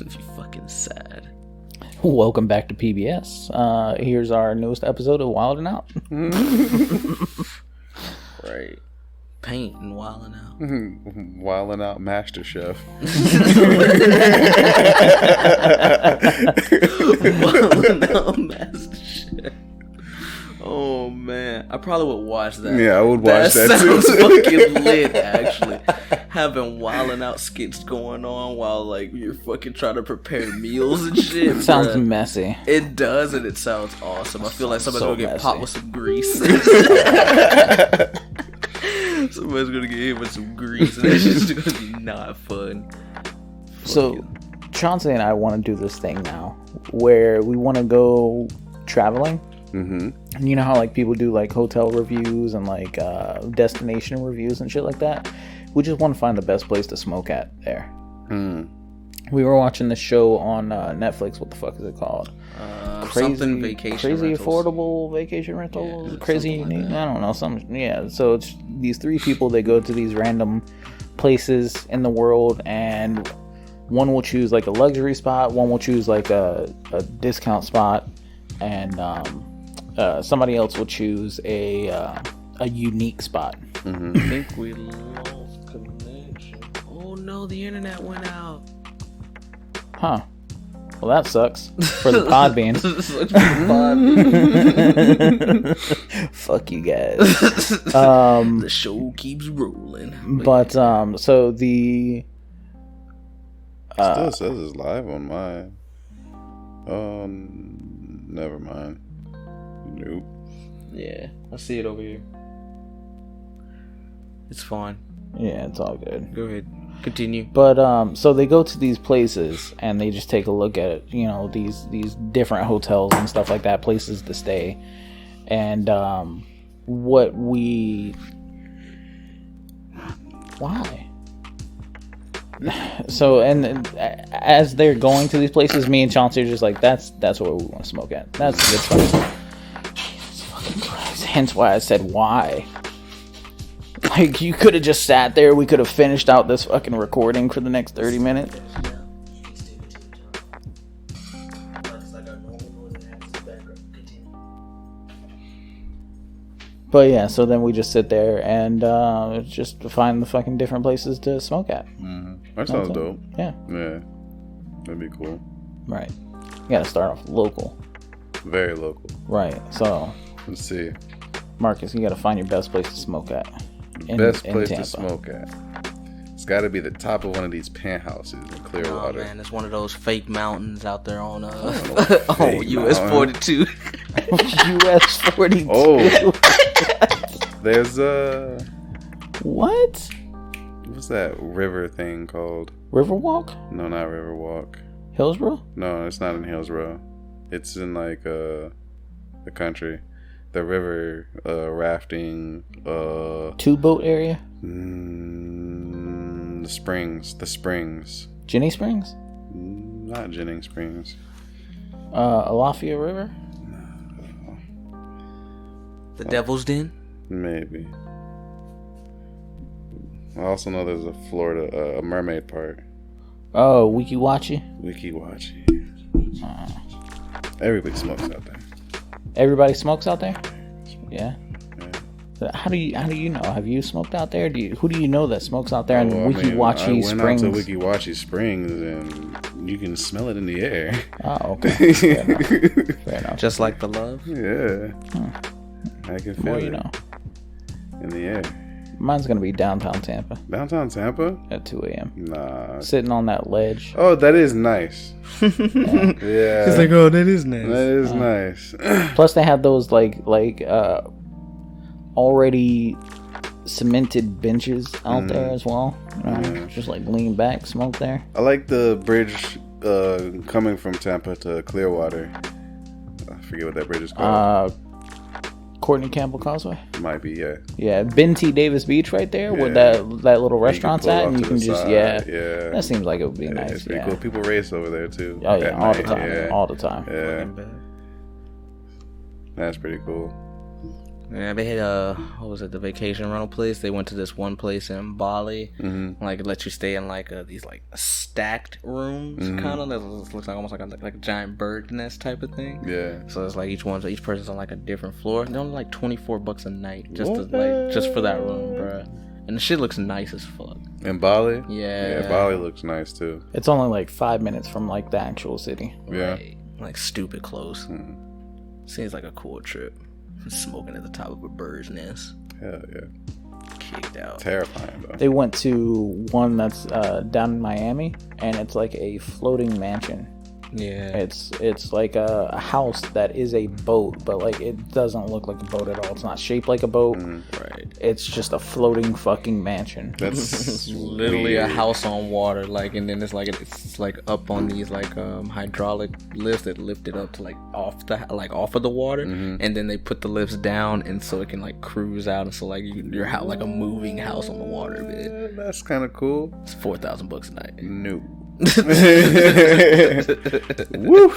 You fucking sad. Welcome back to PBS. Here's our newest episode of Wildin' Out. Right. Paint and wildin' out. Wildin' out Master Chef. Wildin' out Master Chef. Oh man, I probably would watch that. Yeah, I would watch that too. Sounds fucking lit, actually. Having wildin' out skits going on while like you're fucking trying to prepare meals and shit. It sounds messy. It does, and it sounds awesome. I feel like somebody's gonna get popped with some grease. Somebody's gonna get hit with some grease, and it's just gonna be not fun. So, Chauncey and I want to do this thing now, where we want to go traveling. Mm-hmm. And you know how like people do like hotel reviews and like destination reviews and shit like that. We just want to find the best place to smoke at there. We were watching this show on Netflix. What the fuck is it called? Something vacation. Crazy rentals. Affordable vacation rentals. Yeah, crazy unique. I don't know. So it's these three people. They go to these random places in the world, and one will choose like a luxury spot. One will choose like a discount spot, and somebody else will choose a unique spot. Mm-hmm. I think we lost connection. Oh no, the internet went out. Huh. Well, that sucks for the podbean. Fuck you guys. The show keeps rolling. Still says it's live on mine. Never mind. Nope. Yeah, I see it over here. It's fine. Yeah, it's all good. Go ahead. Continue. But so they go to these places and they just take a look at, you know, these different hotels and stuff like that, places to stay. And why? So, and as they're going to these places, me and Chauncey are just like, that's what we want to smoke at. That's a good spot. Jesus fucking Christ. Hence why I said why. Like, you could have just sat there. We could have finished out this fucking recording for the next 30 minutes. But yeah, so then we just sit there and just find the fucking different places to smoke at. Mm-hmm. That sounds dope. Yeah. Yeah. That'd be cool. Right. You gotta start off local. Very local. Right. So. Let's see. Marcus, you gotta find your best place to smoke at. Best place to smoke at. It's got to be the top of one of these penthouses in Clearwater. Oh man, it's one of those fake mountains out there on US 42. US 42. Oh, there's what? What's that river thing called? Riverwalk? No, not Riverwalk. Hillsborough? No, it's not in Hillsborough. It's in like the country. The river rafting. Two boat area? The springs. Jenny Springs? Not Jennings Springs. Alafia River? The Devil's Den? Maybe. I also know there's a Florida, a mermaid park. Oh, Weeki Wachi? Everybody smokes out there. Everybody smokes out there? Yeah. How do you know? Have you smoked out there? Who do you know that smokes out there in Weeki Wachi Springs? I went out to Weeki Wachi Springs and you can smell it in the air. Oh, okay. Fair enough. Just like the love? Yeah. I can feel it in the air. Mine's going to be downtown Tampa. Downtown Tampa? At 2 a.m. Nah. Sitting on that ledge. Oh, that is nice. Yeah. It's like, oh, that is nice. That is nice. Plus, they have those already cemented benches out there as well. Just like lean back, smoke there. I like the bridge coming from Tampa to Clearwater. I forget what that bridge is called. Courtney Campbell Causeway. Might be, yeah. Yeah, Ben T. Davis Beach right there, where that little restaurant's at, and you can just yeah. That seems like it would be nice. It's pretty cool. People race over there too. Oh yeah, all the time. Yeah. All the time. Yeah. That's pretty cool. Yeah, they had what was it, the vacation rental place? They went to this one place in Bali, like it lets you stay in like these like stacked rooms, kind of. That looks like almost like a giant bird nest type of thing. Yeah. So it's like each person's on like a different floor. They're only like $24 a night just for that room, bro. And the shit looks nice as fuck. In Bali? Yeah. Yeah, Bali looks nice too. It's only like 5 minutes from like the actual city. Yeah. Right. Like stupid close. Seems like a cool trip. Smoking at the top of a bird's nest. Hell yeah. Kicked out. Terrifying though. They went to one that's down in Miami, and it's like a floating mansion. Yeah. It's like a house that is a boat, but like it doesn't look like a boat at all. It's not shaped like a boat. Right. It's just a floating fucking mansion. That's literally weird. a house on water, like, and then it's like up on these like hydraulic lifts that lift it up to like off of the water, and then they put the lifts down, and so it can like cruise out, and so like you're like a moving house on the water, man. That's kind of cool. It's $4,000 a night. No. Woo!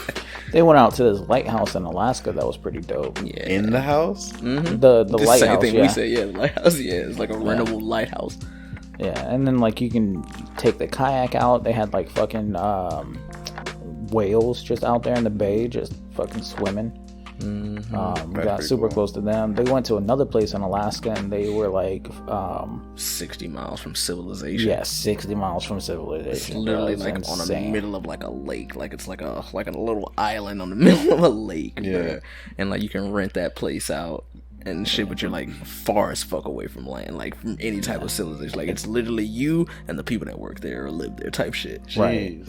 They went out to this lighthouse in Alaska that was pretty dope. Yeah. In the house? The lighthouse. Same thing yeah. we say, yeah, the lighthouse. Yeah, it's like a rentable lighthouse. Yeah, and then like you can take the kayak out. They had like fucking whales just out there in the bay, just fucking swimming. We got super close to them. They went to another place in Alaska, and they were like 60 miles from civilization. Yeah, 60 miles from civilization. It's literally like insane. on the middle of like a lake. Like it's like a little island on the middle of a lake. Yeah. Bro. And like you can rent that place out and shit, but you're like far as fuck away from land, like from any type of civilization. Like it's literally you and the people that work there or live there type shit. Right.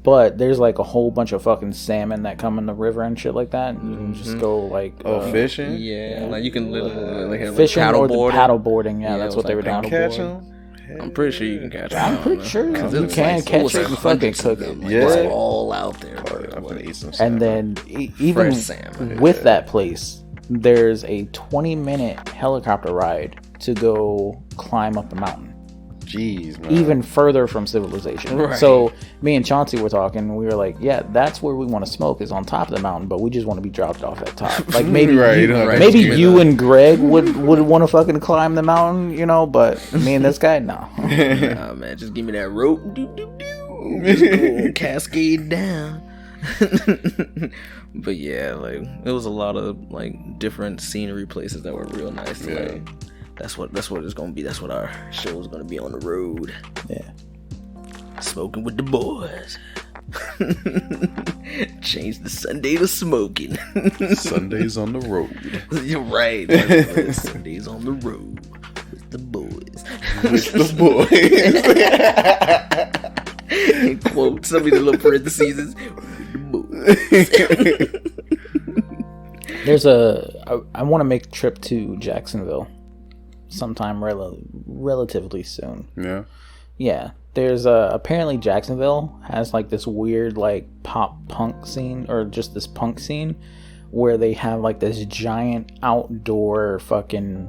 But there's like a whole bunch of fucking salmon that come in the river and shit like that, and you can just go like fishing? Yeah, like you can literally like have fishing like or paddle boarding. Yeah, that's what they were doing. Catch them? I'm pretty sure you can catch it. I'm pretty sure you it's can like- catch it's it like and fucking hundreds of cook it. them. Like, Yeah. it's all out there. Bro. I'm gonna eat some And then even Fresh salmon. with that place, there's a 20-minute helicopter ride to go climb up the mountain. Jeez, man. Even further from civilization. Right. So me and Chauncey were talking, and we were like, yeah, that's where we want to smoke, is on top of the mountain, but we just want to be dropped off at top. Like maybe Right, you, right. maybe Right. you and Greg would want to fucking climb the mountain, you know, but me and this guy, no. Nah, man, just give me that rope. Just go cascade down. But yeah, like it was a lot of like different scenery places that were real nice. Yeah. Like, that's what it's gonna be. That's what our show is gonna be on the road. Yeah. Smoking with the boys. Change the Sunday to smoking. Sundays on the road. You're right. Sundays on the road with the boys. With the boys. Quote some of the little parentheses. With the boys. There's I want to make a trip to Jacksonville sometime relatively soon. Yeah. Yeah. There's apparently Jacksonville has like this weird like pop punk scene, or just this punk scene, where they have like this giant outdoor fucking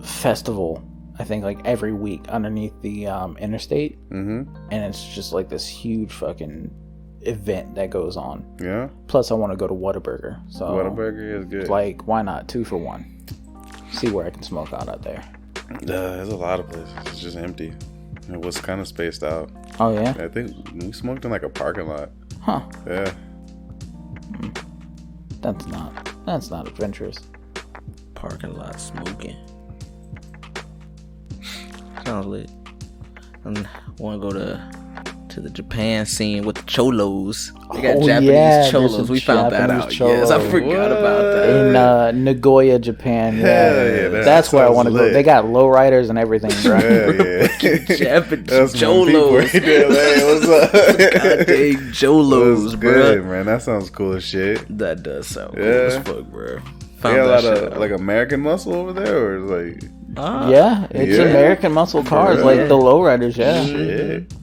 festival, I think, like every week underneath the interstate. Mm-hmm. And it's just like this huge fucking event that goes on. Yeah. Plus I want to go to Whataburger. So Whataburger is good. Like, why not 2 for 1? See where I can smoke out there. There's a lot of places. It's just empty. It was kind of spaced out. Oh yeah. I think we smoked in like a parking lot. Huh. Yeah. That's not adventurous. Parking lot smoking. Sounds lit. I want to go to the Japan scene with the cholos. They got Japanese cholos. We found that out. Cholos. Yes, I forgot about that. In Nagoya, Japan. Yeah, that's where I want to go. They got lowriders and everything, bro. Japanese cholos. What's up? Goddamn cholos, bro. Good, man. That sounds cool as shit. That does sound cool as fuck, bro. They got a lot of like American muscle over there, or like. Yeah, it's American muscle cars, like the lowriders. Yeah. Shit.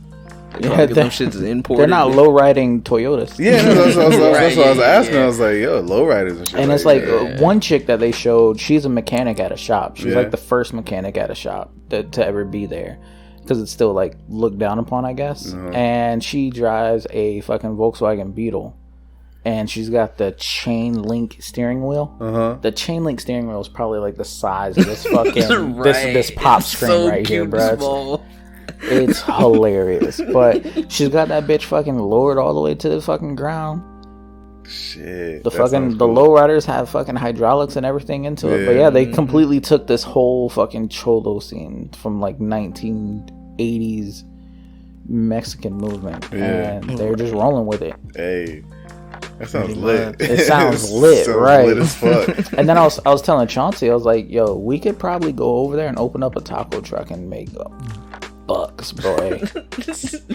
Yeah, them shits is imported. They're not low riding Toyotas. Yeah, that's what I was asking. I was like, yo, low riders and shit. And it's like one chick that they showed, she's a mechanic at a shop. She's like the first mechanic at a shop to ever be there, because it's still like looked down upon, I guess. And she drives a fucking Volkswagen Beetle, and she's got the chain link steering wheel. The chain link steering wheel is probably like the size of this fucking this pop screen so right here, bro. It's hilarious, but she's got that bitch fucking lowered all the way to the fucking ground. Shit. The lowriders have fucking hydraulics and everything into it. But yeah, they completely took this whole fucking cholo scene from like 1980s Mexican movement, and they're just rolling with it. Hey, that sounds lit. It sounds lit, right? Lit as fuck. And then I was telling Chauncey, I was like, yo, we could probably go over there and open up a taco truck and make bucks, boy.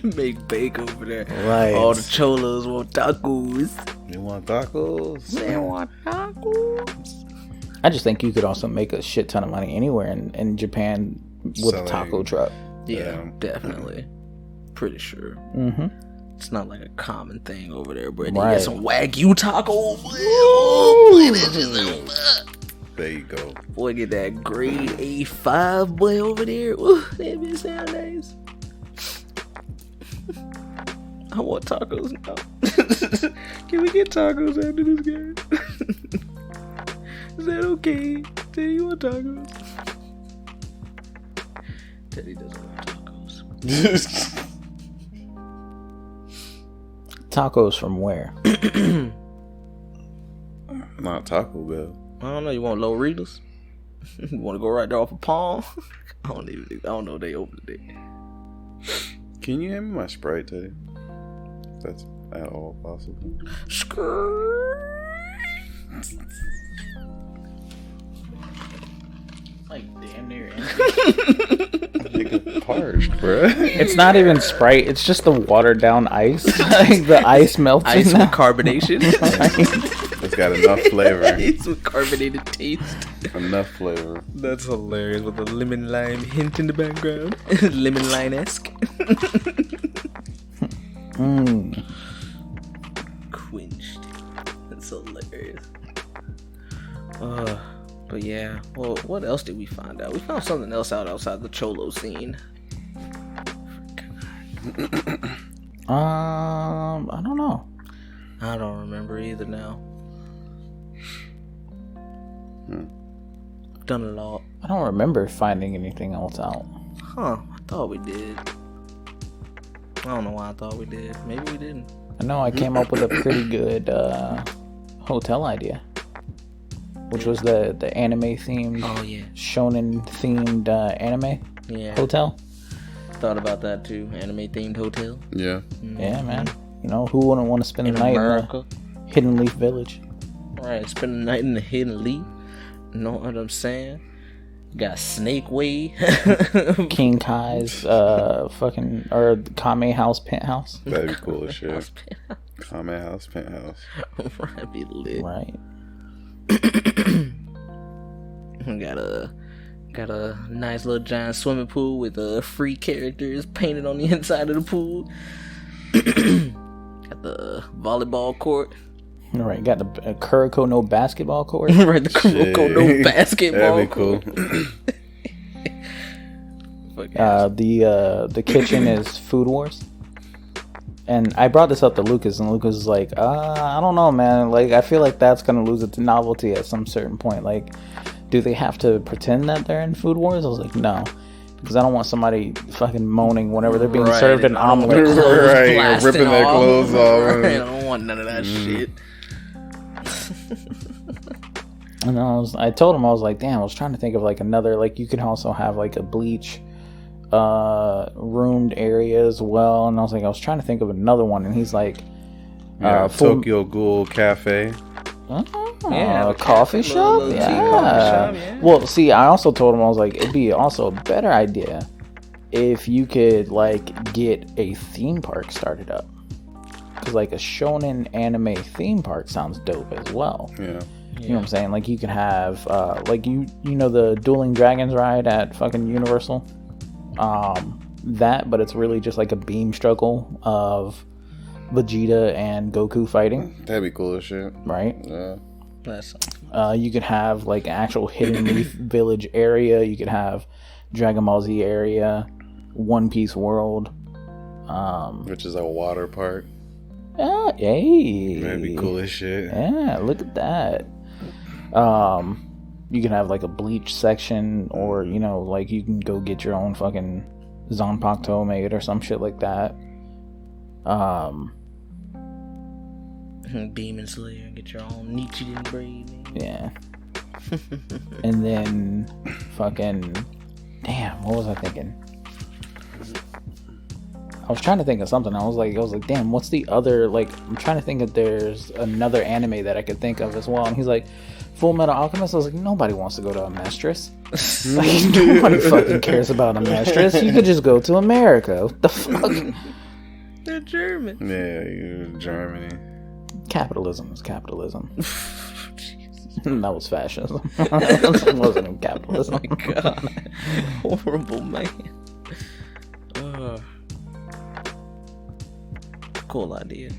Make bake over there. Right. All the cholos want tacos. You want tacos? They want tacos. I just think you could also make a shit ton of money anywhere in Japan with a taco truck. Yeah, definitely. Pretty sure. It's not like a common thing over there, bro. They get some Wagyu taco. There you go. Boy, get that grade A5 boy over there. Ooh, that bitch sound nice. I want tacos now. Can we get tacos after this game? Is that okay? Teddy, you want tacos? Teddy doesn't want tacos. Tacos from where? Not Taco Bell. I don't know. You want low Ritas? You want to go right there off of Palm? I don't know if they open today. Can you hand me my Sprite, Teddy? If that's at all possible. Like damn near Nigga parched, bro. It's not even Sprite. It's just the watered down ice. Like the ice melts. Ice with carbonation. It's got enough flavor. Ice with carbonated taste. Enough flavor. That's hilarious with a lemon lime hint in the background. Lemon lime-esque. Quenched. That's hilarious. But yeah, well, what else did we find out? We found something else out outside the cholo scene. I don't know. I don't remember either now. Done a lot. I don't remember finding anything else out. Huh, I thought we did. I don't know why I thought we did. Maybe we didn't. I know I came up with a pretty good hotel idea, which was the anime themed, oh yeah, shonen themed anime hotel. thought about that too. Anime themed hotel. Yeah. Yeah, man. You know, who wouldn't want to spend the night America. in the Hidden Leaf Village? Right, spend the night in the Hidden Leaf. Know what I'm saying? Got Snake Way. King Kai's fucking or Kame House penthouse. That'd be cool as shit. Kame House penthouse. Right, be lit. Right. Got a nice little giant swimming pool with free characters painted on the inside of the pool. Got the volleyball court. All right, got the Kuroko no basketball court. Right, the Kuroko no basketball That'd be cool. court. The kitchen is Food Wars. And I brought this up to Lucas, and Lucas is like, I don't know, man. Like, I feel like that's gonna lose its novelty at some certain point. Like, do they have to pretend that they're in Food Wars? I was like, no. Because I don't want somebody fucking moaning whenever they're being served an omelet. Right, ripping their clothes off. Right, I don't want none of that shit. And I told him, I was like, damn, I was trying to think of like another, like you can also have like a bleach roomed area as well. And I was trying to think of another one, and he's like, Tokyo Ghoul Cafe. Yeah, a coffee shop? Yeah. Well, see, I also told him, I was like, it'd be also a better idea if you could, like, get a theme park started up. Because, like, a shonen anime theme park sounds dope as well. Yeah. You know what I'm saying? Like, you could have, like, you know the Dueling Dragons ride at fucking Universal? But it's really just, like, a beam struggle of Vegeta and Goku fighting. That'd be cool as shit. Right? Yeah. You could have like an actual Hidden Leaf Village area. You could have Dragon Ball Z area, One Piece World, which is a water park. Hey, That'd be cool as shit. Yeah, look at that. You can have like a Bleach section, or you know, like you can go get your own fucking Zanpakuto made or some shit like that. Demon Slayer, get your own Nichiren braid. Yeah. And then fucking damn, what was I thinking? I was trying to think of something. I was like, damn, what's the other, like, I'm trying to think if there's another anime that I could think of as well. And he's like, Full Metal Alchemist. I was like, nobody wants to go to a mistress. Like, nobody fucking cares about a mistress. You could just go to America. What the fuck? They're German. Yeah, you're in Germany. Capitalism is capitalism. That was fascism. That wasn't even capitalism. Oh my god. Horrible man. Cool idea.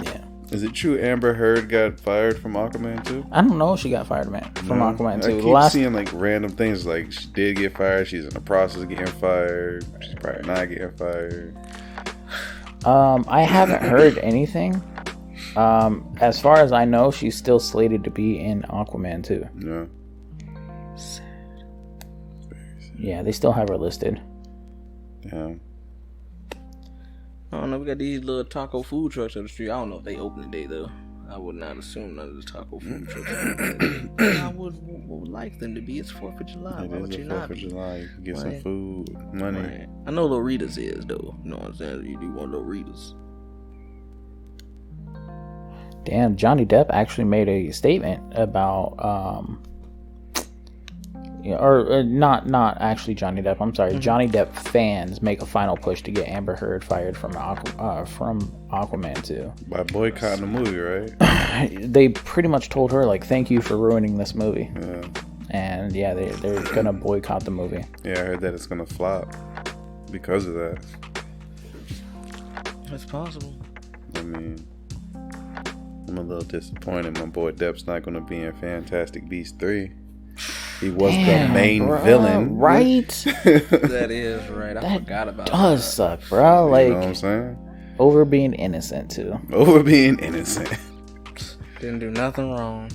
Yeah. Is it true Amber Heard got fired from Aquaman 2? I don't know if she got fired, man, from Aquaman 2. I keep seeing like random things like she did get fired, she's in the process of getting fired, she's probably not getting fired. I haven't heard anything. As far as I know, she's still slated to be in Aquaman 2. Yeah. Sad. Yeah, they still have her listed. Yeah. I don't know, we got these little taco food trucks on the street. I don't know if they open today though. I would not assume none of the taco food trucks open today. I would like them to be. It's 4th of July. Why would you not 4th of July. You can get some Right. food, money. Right. I know Loritas is though. You know what I'm saying? You do want Loritas. Damn, Johnny Depp actually made a statement about, not actually Johnny Depp. I'm sorry. Mm-hmm. Johnny Depp fans make a final push to get Amber Heard fired from Aquaman 2. By boycotting the movie, right? They pretty much told her, like, thank you for ruining this movie. Yeah. And yeah, they're gonna boycott the movie. Yeah, I heard that it's gonna flop because of that. That's possible. I mean, I'm a little disappointed. My boy Depp's not gonna be in Fantastic Beasts 3. He was the main villain, right? That is right. I forgot about that. Does suck, bro. Like, you know what I'm saying? over being innocent too. Over being innocent. Didn't do nothing wrong.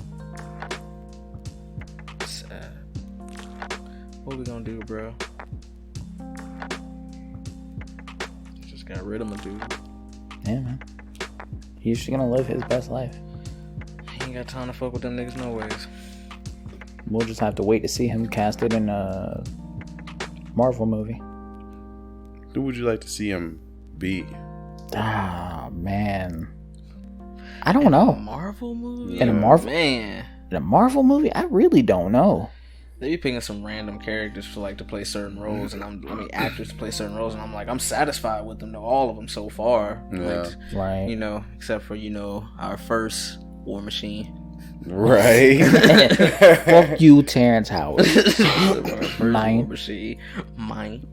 Sad. What we gonna do, bro? Just got rid of my dude. Yeah, man. He's just gonna live his best life. He ain't got time to fuck with them niggas no ways. We'll just have to wait to see him casted in a Marvel movie. Who would you like to see him be? Ah, man. I don't know. Marvel movie? In a Marvel? Man. In a Marvel movie? I really don't know. They be picking some random characters to play certain roles, and actors to play certain roles, and I'm like, I'm satisfied with them, though, all of them so far. Yeah. Right. Except for, our first War Machine. Right. Fuck you, Terrence Howard. Mine. War Machine. Mine.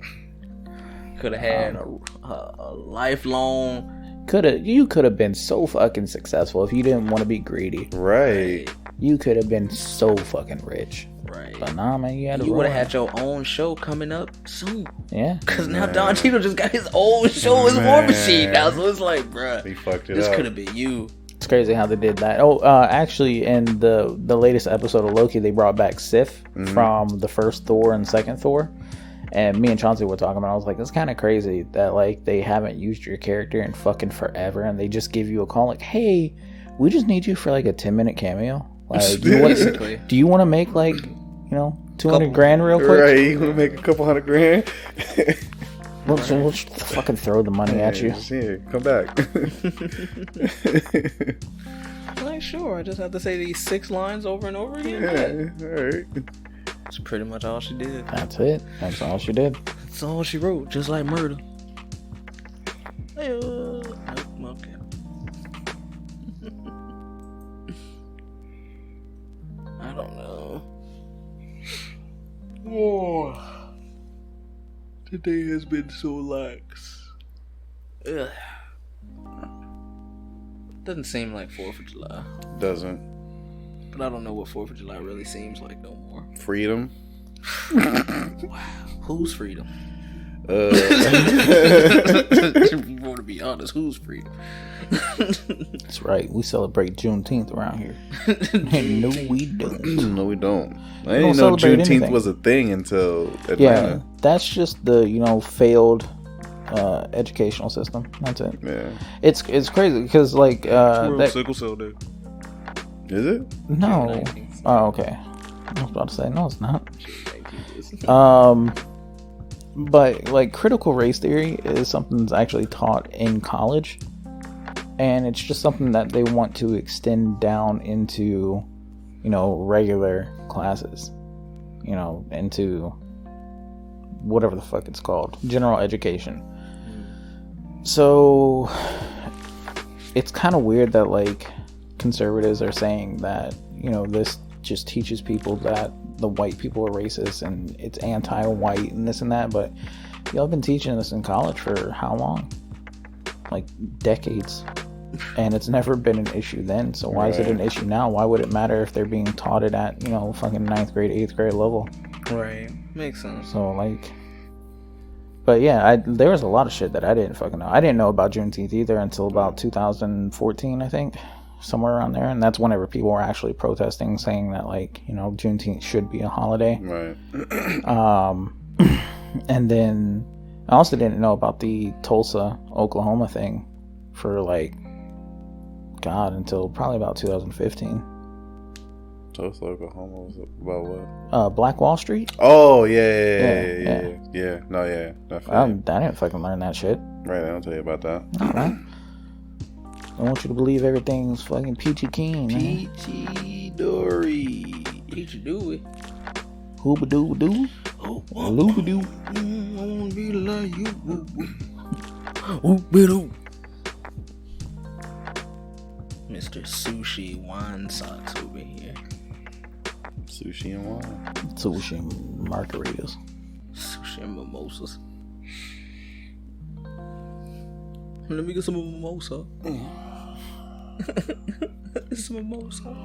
Could have had a lifelong. You could have been so fucking successful if you didn't want to be greedy. Right. You could have been so fucking rich. Right. But nah, man, you would have had your own show coming up soon. Yeah. Because now Don Cheadle just got his own show as War Machine now, so it's like, bruh, he fucked it this up. could have been you. It's crazy how they did that. Actually, in the latest episode of Loki, they brought back Sif from the first Thor and second Thor. And me and Chauncey were talking about it. I was like, it's kind of crazy that, like, they haven't used your character in fucking forever, and they just give you a call like, hey, we just need you for, like, a 10-minute cameo. Like, Basically. Do you want to make, like, 200 grand real quick? Right, you want to make a couple $100 grand? We'll just fucking throw the money at you. Yeah, come back. Like, sure, I just have to say these 6 lines over and over again. Yeah, alright. That's pretty much all she did. That's it. That's all she did. That's all she wrote, just like murder. Okay. I don't know. Oh, today has been so lax. Ugh. Doesn't seem like 4th of July. Doesn't. But I don't know what 4th of July really seems like no more. Freedom. Wow. Whose freedom? If you want to be honest, whose freedom? That's right. We celebrate Juneteenth around here. No, we don't. No, we don't. I didn't know Juneteenth was a thing until Atlanta. Yeah, that's just the failed educational system. That's it. Yeah, it's crazy because like sickle cell day. Is it? No. Oh, okay. I was about to say no, it's not. But like critical race theory is something that's actually taught in college, and it's just something that they want to extend down into, regular classes, into whatever the fuck it's called, general education. So it's kind of weird that like conservatives are saying that this just teaches people that the white people are racist and it's anti-white and this and that, but y'all been teaching this in college for how long? Like decades, and it's never been an issue then, so why is it an issue now? Why would it matter if they're being taught it at fucking 9th grade, 8th grade level? Right, makes sense. So like, but yeah, there was a lot of shit that I didn't fucking know. I didn't know about Juneteenth either until about 2014, I think, somewhere around there, and that's whenever people were actually protesting, saying that like Juneteenth should be a holiday. Right. And then I also didn't know about the Tulsa, Oklahoma thing for like until probably about 2015. Tulsa, Oklahoma was about what? Black Wall Street. Oh yeah. No, yeah. I didn't fucking learn that shit. Right, I don't tell you about that. Alright. I want you to believe everything's fucking peachy keen, man. Peachy Dory. Peachy Dooey. Hooba dooba doo. Looba doo. I wanna be like you. Ooba doo. Mr. Sushi Wine Socks over here. Sushi and wine. Sushi and margaritas. Sushi and mimosas. Let me get some mimosa. Some mimosa.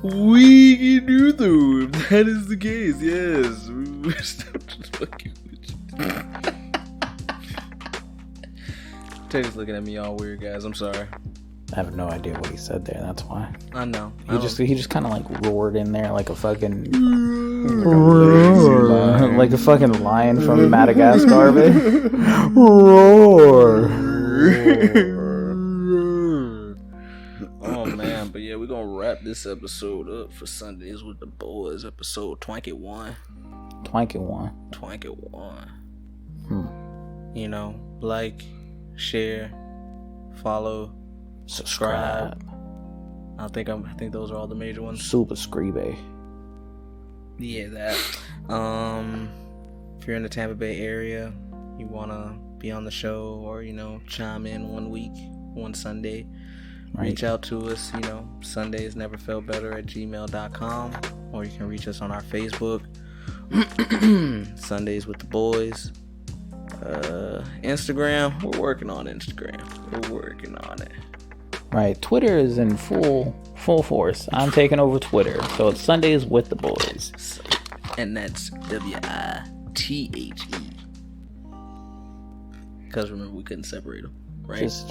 We can do though. If that is the case, yes. Stop just fucking with you. Taylor's looking at me all weird, guys. I'm sorry. I have no idea what he said there. That's why. I know. He just kind of like roared in there like a fucking like a fucking lion from Madagascar. Roar. Oh man, but yeah. yeah, we're gonna wrap this episode up for Sundays with the Boys, episode 21. 21. You know, like, share, follow, subscribe. I think those are all the major ones. Super Screeby. Yeah, that. If you're in the Tampa Bay area, you wanna be on the show or, you know, chime in one Sunday, reach out to us, you know, sundaysneverfeltbetter@gmail.com, or you can reach us on our Facebook, Sundays with the Boys. Instagram, we're working on Instagram. We're working on it. Right, Twitter is in full force. I'm taking over Twitter, so it's Sundays with the Boys. And that's WITHE. Because remember, we couldn't separate them, right? Just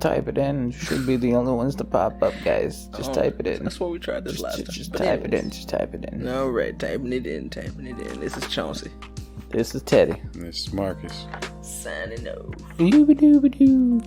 type it in. You should be the only ones to pop up, guys. Just type it in. That's what we tried this last time. Just type it in. Just type it in. All right, typing it in. This is Chauncey. This is Teddy. This is Marcus. Signing off. Doo-ba-doo-ba-doo.